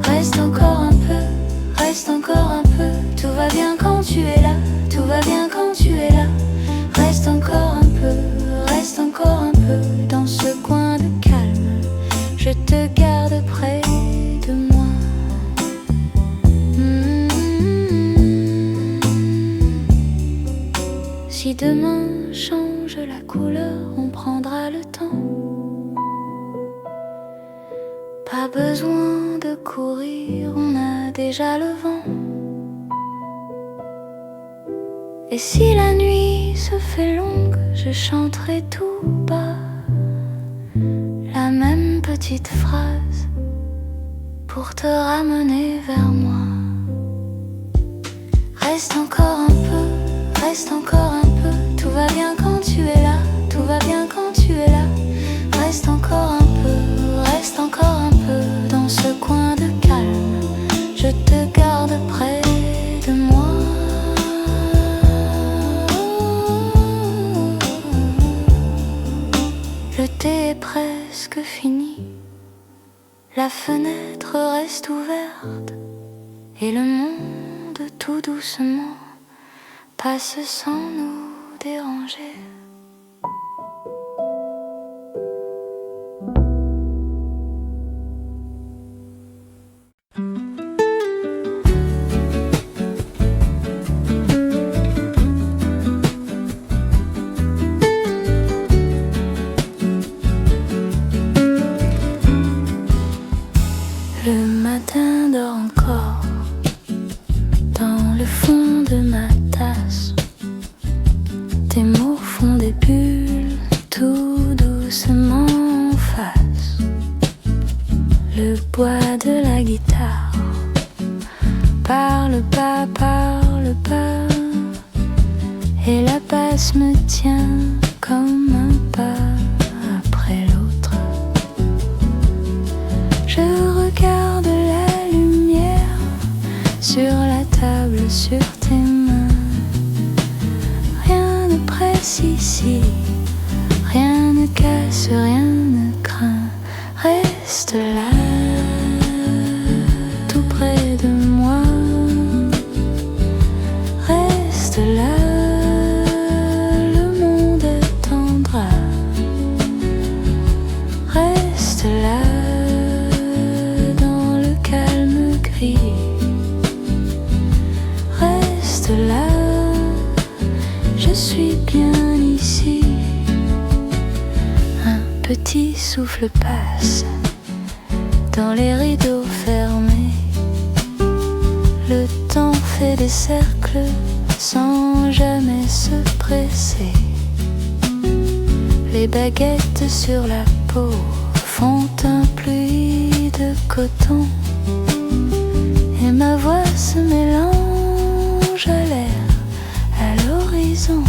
[SPEAKER 1] Reste encore un peu, reste encore un peu. Tout va bien quand tu es là, tout va bien quand tu es là. Reste encore un peu, reste encore un peu dans ce coin de calme. Je te garde près de moi. Si demain change la couleur, on prendra le temps. Pas besoin de courir, on a déjà le vent. Et si la nuit se fait longue, je chanterai tout bas la même petite phrase pour te ramener vers moi. Reste encore un peu, reste encore un peu. Tout va bien quand tu es là, tout va bien quand tu es là. Reste encore un peu, reste encore un peu dans ce coin de calme. Je te garde près de moi. Le thé est presque fini, la fenêtre reste ouverte et le monde tout doucement passe sans nous déranger. Le matin dort encore dans le fond de ma tasse. Tes mots font des bulles tout doucement en face. Le bois de la guitare parle pas, et la basse me tient comme un pas après l'autre. Je regarde la lumière sur la table, sur tes mains. Rien ne presse ici, rien ne casse, rien ne craint. Reste là, tout près de moi. Reste là, le monde attendra. Reste là, dans le calme gris. Reste là, je suis bien ici. Un petit souffle passe dans les rideaux fermés. Le temps fait des cercles sans jamais se presser. Les baguettes sur la peau font un pluie de coton. Et ma voix se mélange à l'air, à l'horizon.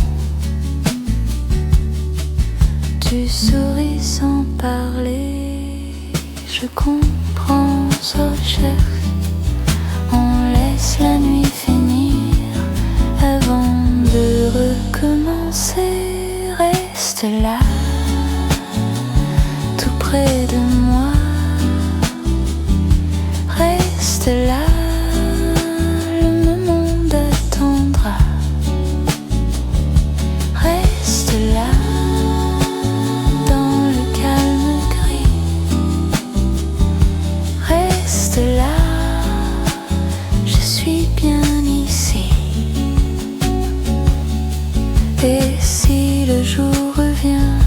[SPEAKER 1] Tu souris sans parler, je comprends, oh chérie. On laisse la nuit finir avant de recommencer. Reste là, tout près de moi. Reste là, le monde attendra. Reste là, dans le calme gris. Reste là, je suis bien Et si le jour revient,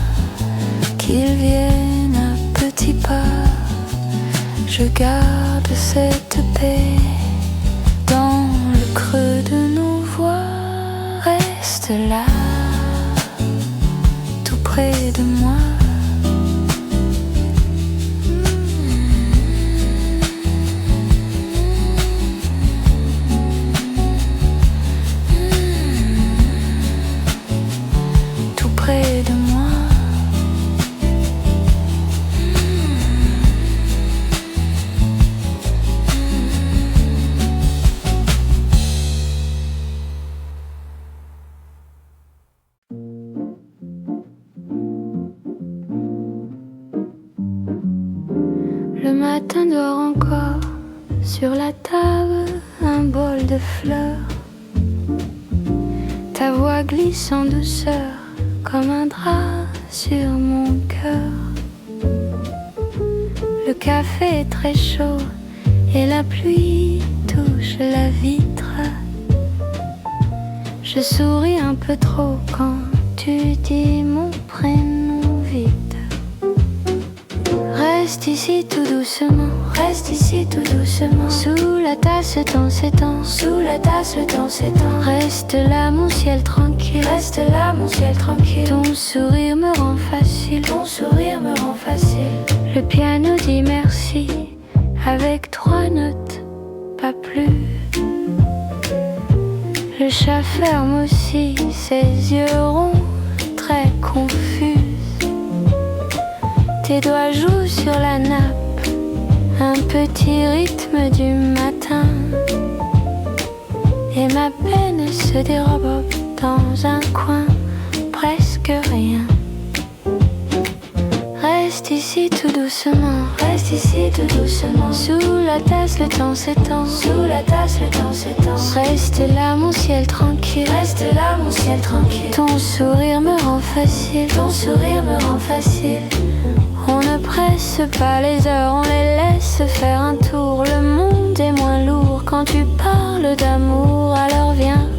[SPEAKER 1] qu'il vienne à petits pas, je garde cette paix dans le creux de nos voix. Reste là, tout près de moi. Tout près de moi. Le matin dort encore sur la table un bol de fleurs. Ta voix glisse en douceur comme un drap sur mon cœur. Le café est très chaud et la pluie touche la vitre. Je souris un peu trop quand tu dis mon prénom vite. Reste ici tout doucement, reste ici tout doucement. Sous la tasse le temps s'étend, sous la tasse le temps s'étend. Reste là mon ciel tranquille, reste là mon ciel tranquille. Ton sourire me rend facile, ton sourire me rend facile. Le piano dit merci avec 3 notes, pas plus. Le chat ferme aussi ses yeux ronds, très confus. Tes doigts jouent sur la nappe, un petit rythme du matin. Et ma peine se dérobe dans un coin, presque rien. Reste ici tout doucement, reste ici tout doucement. Sous la tasse le temps s'étend, sous la tasse le temps s'étend. Reste là mon ciel tranquille, reste là mon ciel tranquille. Ton sourire me rend facile, ton sourire me rend facile. On ne presse pas les heures, on les laisse faire un tour. Le monde est moins lourd quand tu parles d'amour. Alors viens,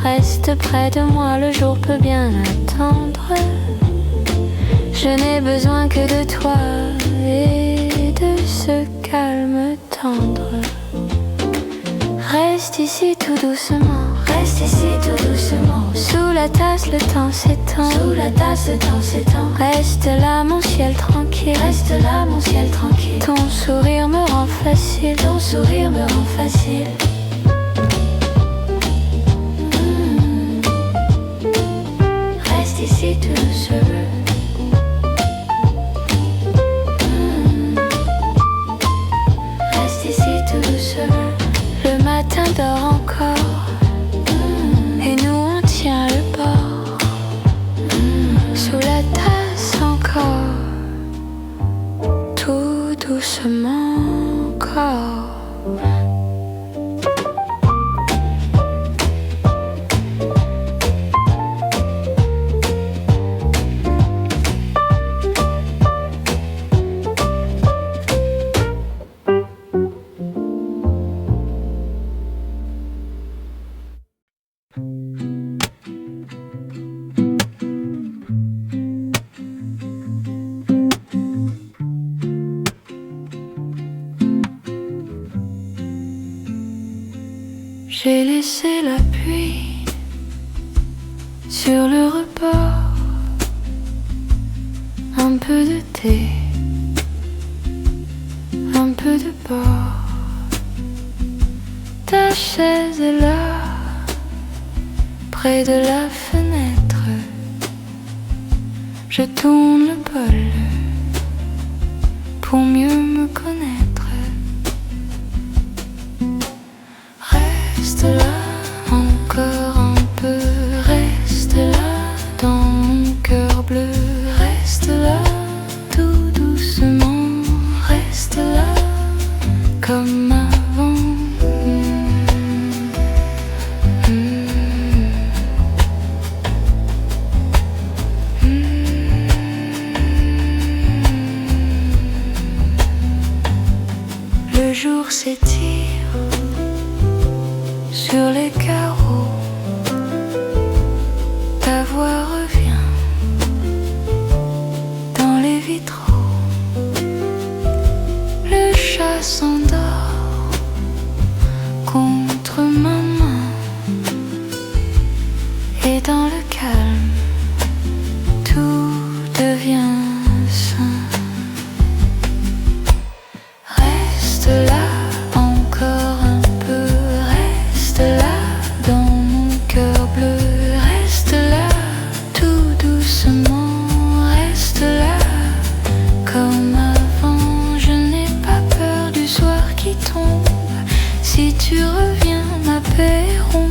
[SPEAKER 1] reste près de moi, le jour peut bien attendre. Je n'ai besoin que de toi et de ce calme tendre. Reste ici tout doucement, reste ici tout doucement. Sous la tasse le temps s'étend, sous la tasse le temps s'étend. Reste là mon ciel tranquille, reste là mon ciel tranquille. Ton sourire me rend facile, ton sourire me rend facile. Reste ici tout doucement. Reste ici tout doucement. Le matin dort encore et nous on tient le bord. Sous la tasse encore, tout doucement encore. J'ai laissé la pluie sur le rebord, un peu de thé, un peu de bord. Ta chaise est là, près de la fenêtre. Je tourne le bol pour mieux me connaître. Reste là, encore un peu, reste là, dans mon cœur bleu. Reste là, tout doucement, reste là, comme avant. dans le calme, tout devient sain. Reste là encore un peu, reste là dans mon cœur bleu, reste là tout doucement, reste là comme avant. Je n'ai pas peur du soir qui tombe, si tu reviens ma paix est ronde.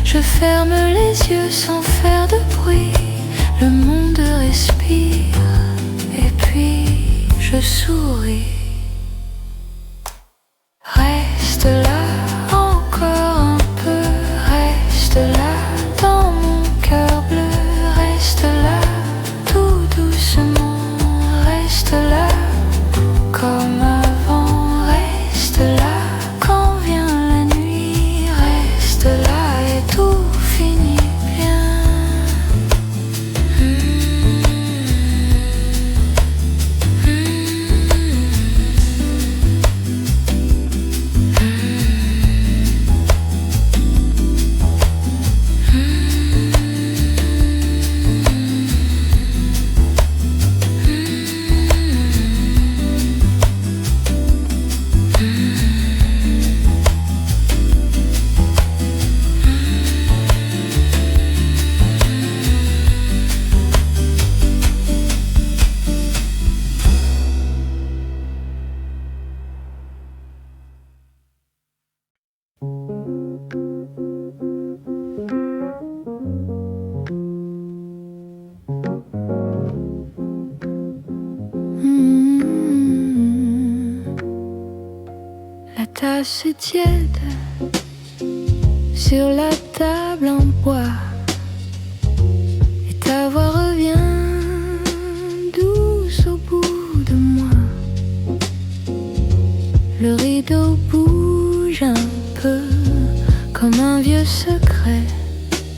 [SPEAKER 1] Je ferme les yeux sans faire de bruit, le monde respire et puis je souris. Reste là encore un peu, reste là dans mon cœur bleu, reste là tout doucement, reste là comme avant, reste là quand vient la nuit, reste là et tout finit bien. La tasse est tiède sur la table en bois et ta voix revient douce au bout de moi. Le rideau bouge un peu comme un vieux secret.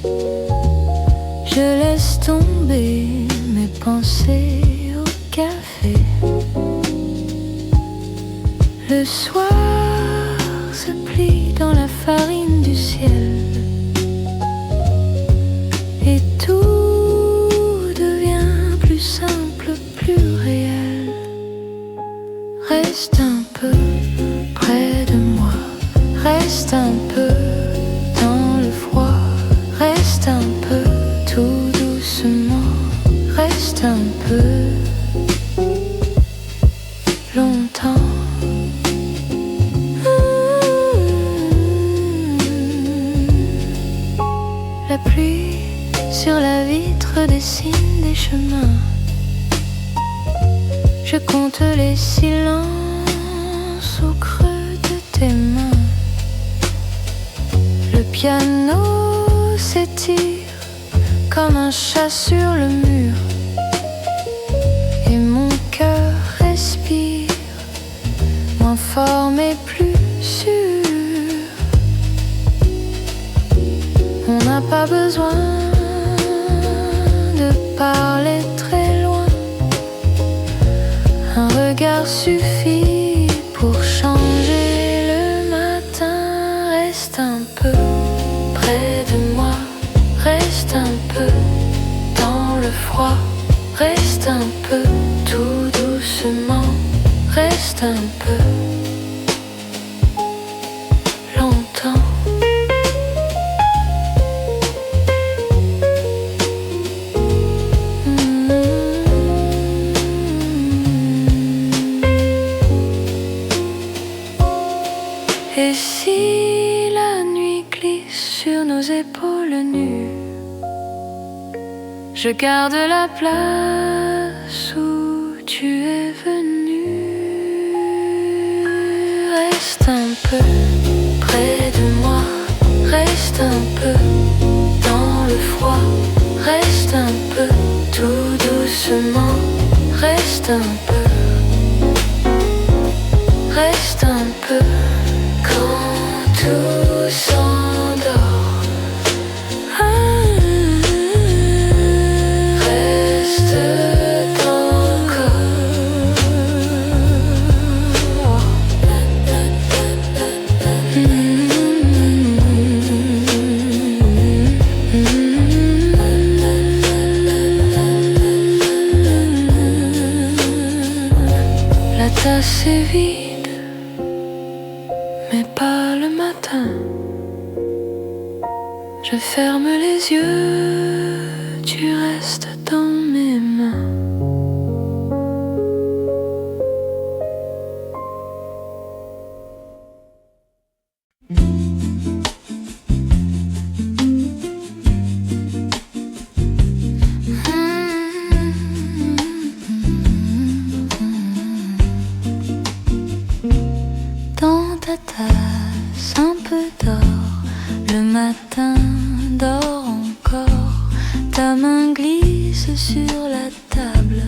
[SPEAKER 1] Je laisse tomber mes pensées au café. Le soir se plie dans la farine du ciel et tout devient plus simple, plus réel. Reste un peu près de moi, reste un peu dans le froid, reste un peu tout doucement, reste un peu longtemps. La pluie sur la vitre dessine des chemins. Je compte les silences au creux de tes mains. Le piano s'étire comme un chat sur le mur et mon cœur respire moins fort mais plus sûr. On n'a pas besoin de parler très loin. Un regard suffit pour changer le matin. Reste un peu près de moi, reste un peu dans le froid, reste un peu tout doucement, reste un peu longtemps. Et si la nuit glisse sur nos épaules nues, je garde la place où tu es venu. Reste un peu près de moi, reste un peu dans le froid, reste un peu tout doucement, reste un peu, reste un peu. Quand tout s'endort, reste encore. c'est vide, mais pas le matin. Je ferme les yeux, tu restes dans mes mains. Dans ta tasse, un peu d'or, le matin dort encore. Ta main glisse sur la table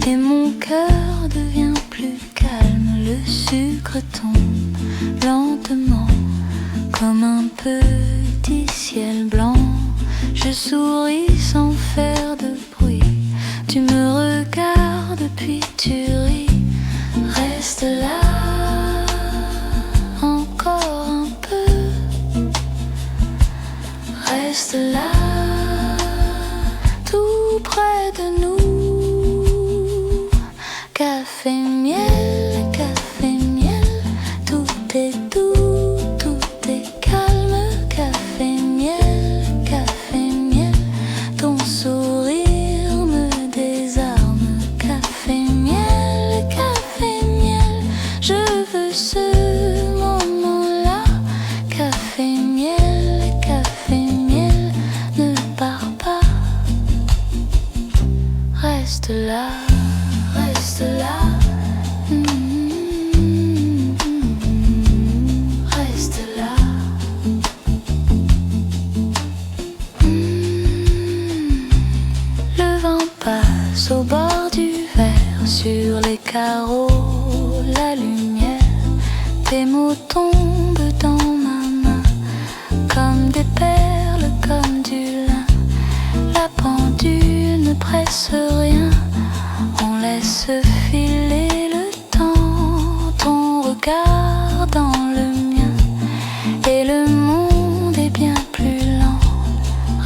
[SPEAKER 1] et mon cœur devient plus calme. Le sucre tombe lentement comme un petit ciel blanc. Je souris sans faire de bruit. Tu me regardes puis tu ris. Reste là encore un peu. Reste là tout près de nous. Café, miel, tout est doux, tout est calme. Café, miel, ton sourire me désarme. Café, miel, je veux ce moment-là. Café, miel, ne pars pas. Reste là, reste là. Reste là. Le vent passe au bord du verre, sur les carreaux, la lumière. Tes mots tombent dans ma main, comme des perles, comme du lin. La pendule ne presse rien, on laisse filer le temps. Ton regard dans le mien, et le monde est bien plus lent.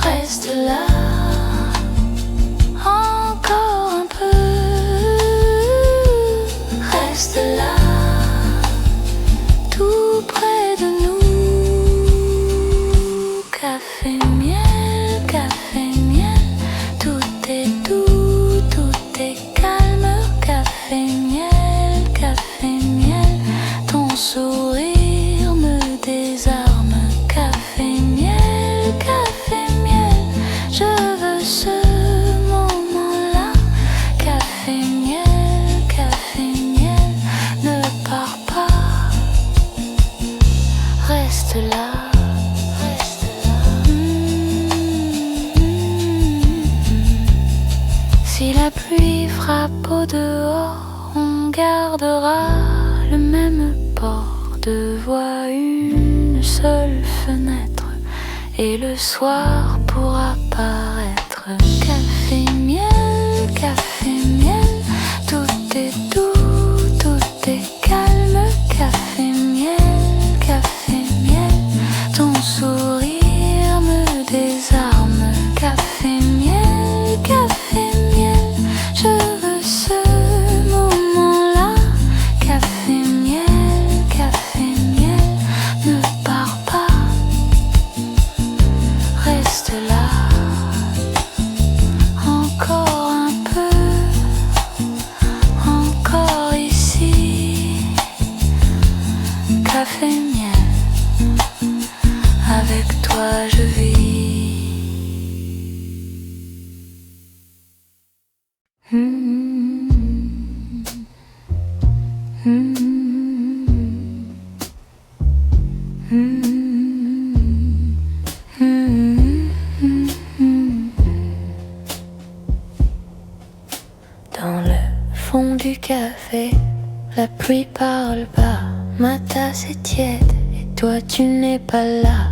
[SPEAKER 1] Reste là encore un peu. Reste là tout près de nous. Café, miel, tout est doux, tout est calme. Café, miel, ton sourire me désarme. Café, miel, je veux ce moment-là. Café, miel, ne pars pas. Reste là. Si la pluie frappe au dehors, on gardera le même port de voix, une seule fenêtre, et le soir pourra paraître. Café, miel, tout est doux, tout est calme. Café, miel, ton sourire me désarme. Café, miel, je veux ce moment-là. Café, miel, ne pars pas. Reste là encore un peu, encore ici. Café, miel, avec toi je vis. Dans le fond du café, la pluie parle bas. Ma tasse est tiède et toi tu n'es pas là.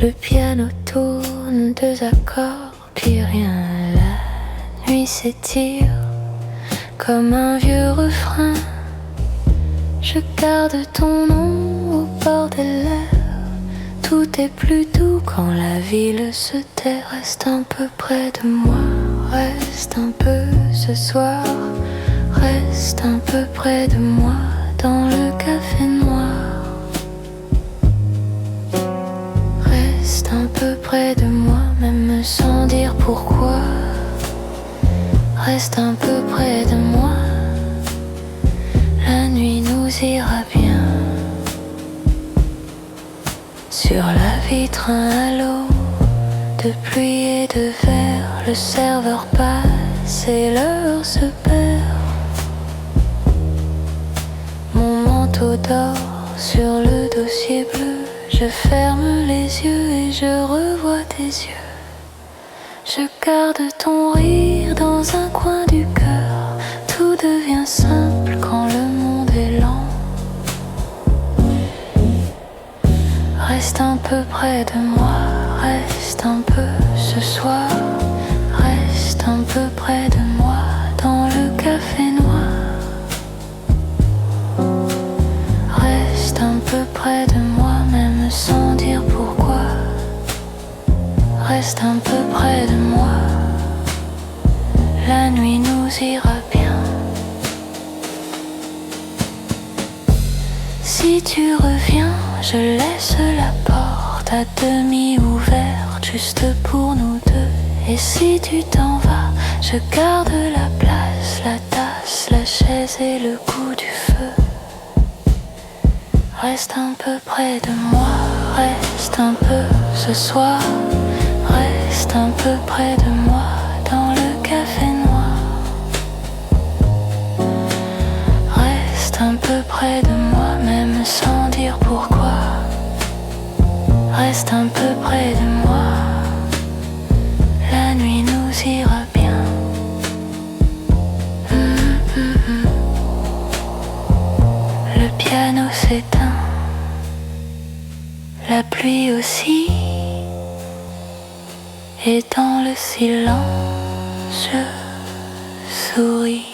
[SPEAKER 1] Le piano tourne 2 accords, puis rien. La nuit s'étire comme un vieux refrain. Je garde ton nom au bord des lèvres. Tout est plus doux quand la ville se tait. Reste un peu près de moi, reste un peu ce soir. Reste un peu près de moi dans le café noir. Reste un peu près de moi, même sans dire pourquoi. Reste un peu près de moi, la nuit nous ira bien. Sur la vitre un halo de pluie et de verre, le serveur passe et l'heure se perd. Mon manteau dort sur le dossier bleu, je ferme les yeux et je revois tes yeux. Je garde ton rire dans un coin du cœur. Tout devient simple quand le monde est lent. Reste un peu près de moi, reste un peu ce soir. Reste un peu près de moi dans le café noir. Reste un peu près de moi, même sans dire pourquoi. Reste un peu près de moi, la nuit nous ira bien. Si tu reviens, je laisse la porte à demi ouverte, juste pour nous deux. Et si tu t'en vas, je garde la place, la tasse, la chaise et le goût du feu. Reste un peu près de moi, reste un peu ce soir. Reste un peu près de moi dans le café noir. Reste un peu près de moi, même sans dire pourquoi. Reste un peu près de moi, la nuit nous ira bien. Le piano s'éteint, la pluie aussi. Et dans le silence, je souris.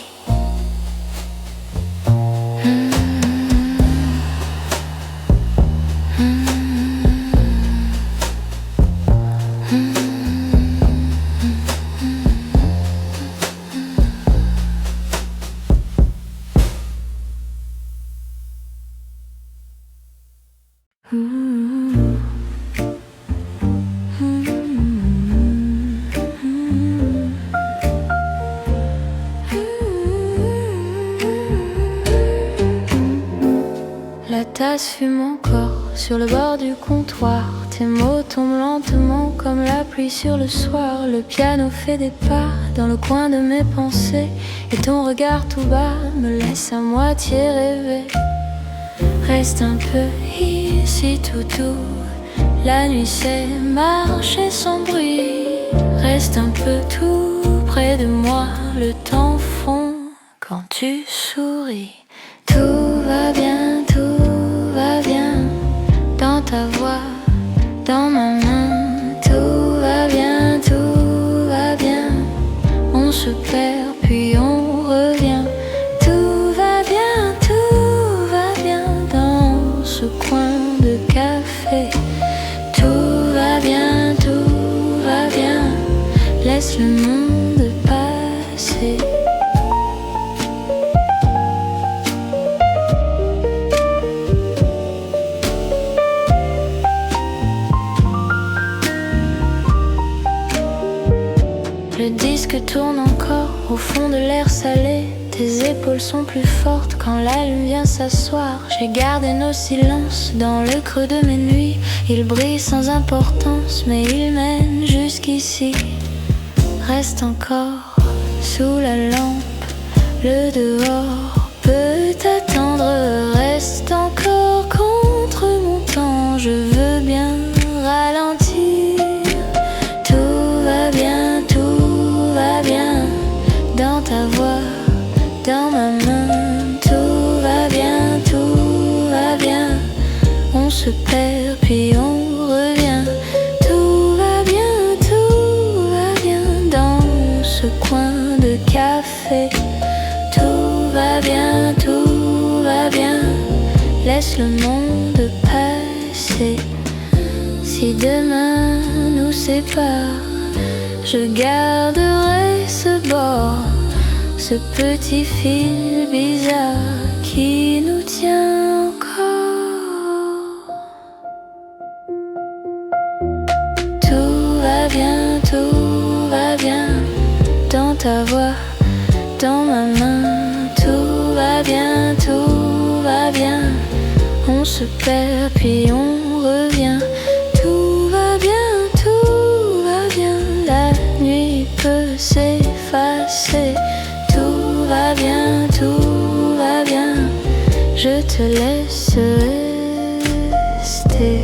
[SPEAKER 1] La tasse fume encore sur le bord du comptoir. Tes mots tombent lentement comme la pluie sur le soir. Le piano fait des pas dans le coin de mes pensées. Et ton regard tout bas me laisse à moitié rêver. Reste un peu ici tout doux. La nuit sait marcher sans bruit. Reste un peu tout près de moi. Le temps fond quand tu souris. Tout va bien, tout va bien. Dans ta voix, dans ma main. Tout va bien, tout va bien. On se perd puis on revient. Tout va bien dans ce coin de café. Tout va bien, laisse le monde passer. Le disque tourne encore au fond de l'air salé. Tes épaules sont plus fortes quand la lune vient s'asseoir. J'ai gardé nos silences dans le creux de mes nuits. Ils brillent sans importance mais ils mènent jusqu'ici. Reste encore sous la lampe, le dehors peut attendre. Reste encore contre mon temps, je veux bien ralentir. Tout va bien, dans ta voix, dans ma main. Tout va bien, on se perd puis on revient. Tout va bien dans ce coin de café. Tout va bien, laisse le monde passer. Si demain nous sépare, je garderai ce bord ce petit fil bizarre qui nous tient encore. Tout va bien, dans ta voix, dans ma main. Tout va bien, on se perd puis on revient. Tout va bien, la nuit peut s'effacer. Tout va bien, je te laisse rester.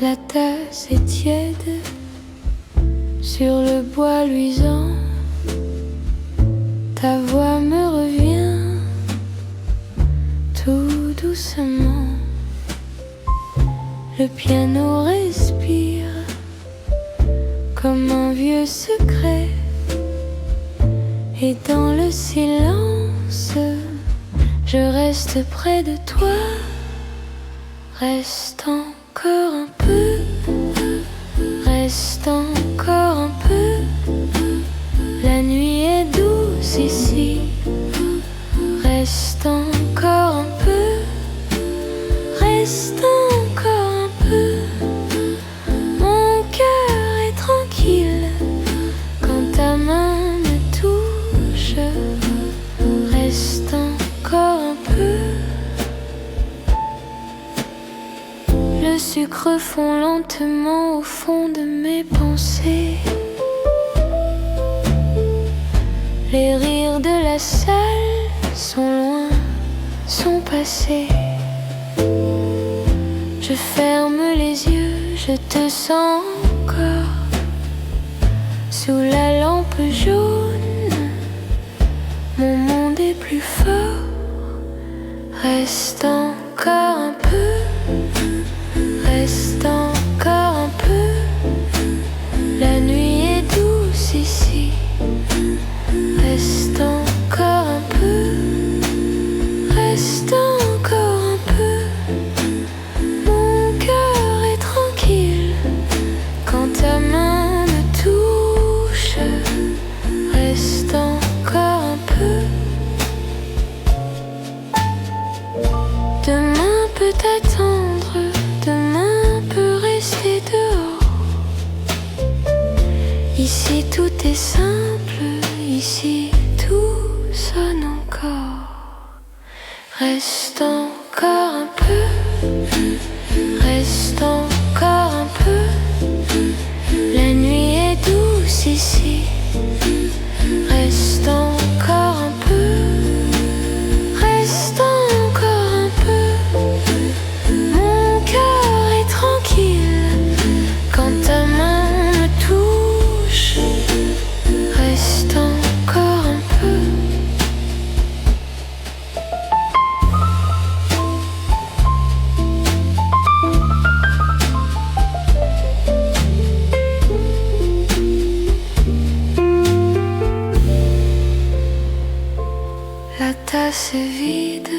[SPEAKER 1] La tasse est tiède sur le bois luisant. Ta voix me revient tout doucement. Le piano respire comme un vieux secret. Et dans le silence, je reste près de toi. Reste encore un peu, reste encore un peu. La nuit est douce ici. Reste encore un peu, reste encore un peu. Mon cœur est tranquille quand ta main me touche. Reste encore un peu. Le sucre fond lentement au fond de mes pensées. Les rires de la salle sont loin, sont passés. Je ferme les yeux, je te sens encore. Sous la lampe jaune, mon monde est plus fort. Reste encore un peu. Reste encore un peu. La nuit est douce ici. Reste encore un peu. Reste encore un peu. Mon cœur est tranquille quand ta main me touche. Reste encore un peu. Demain peut attendre. Demain peut rester dehors. Ici tout est simple, ici tout sonne encore. Reste encore un peu, reste encore un peu. La nuit est douce ici. Reste encore un peu, reste encore un peu. Mon cœur est tranquille quand ta main me touche. Reste encore un peu. La tasse est vide,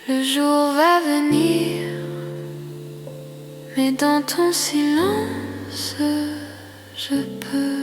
[SPEAKER 1] le jour va venir, mais dans ton silence, je peux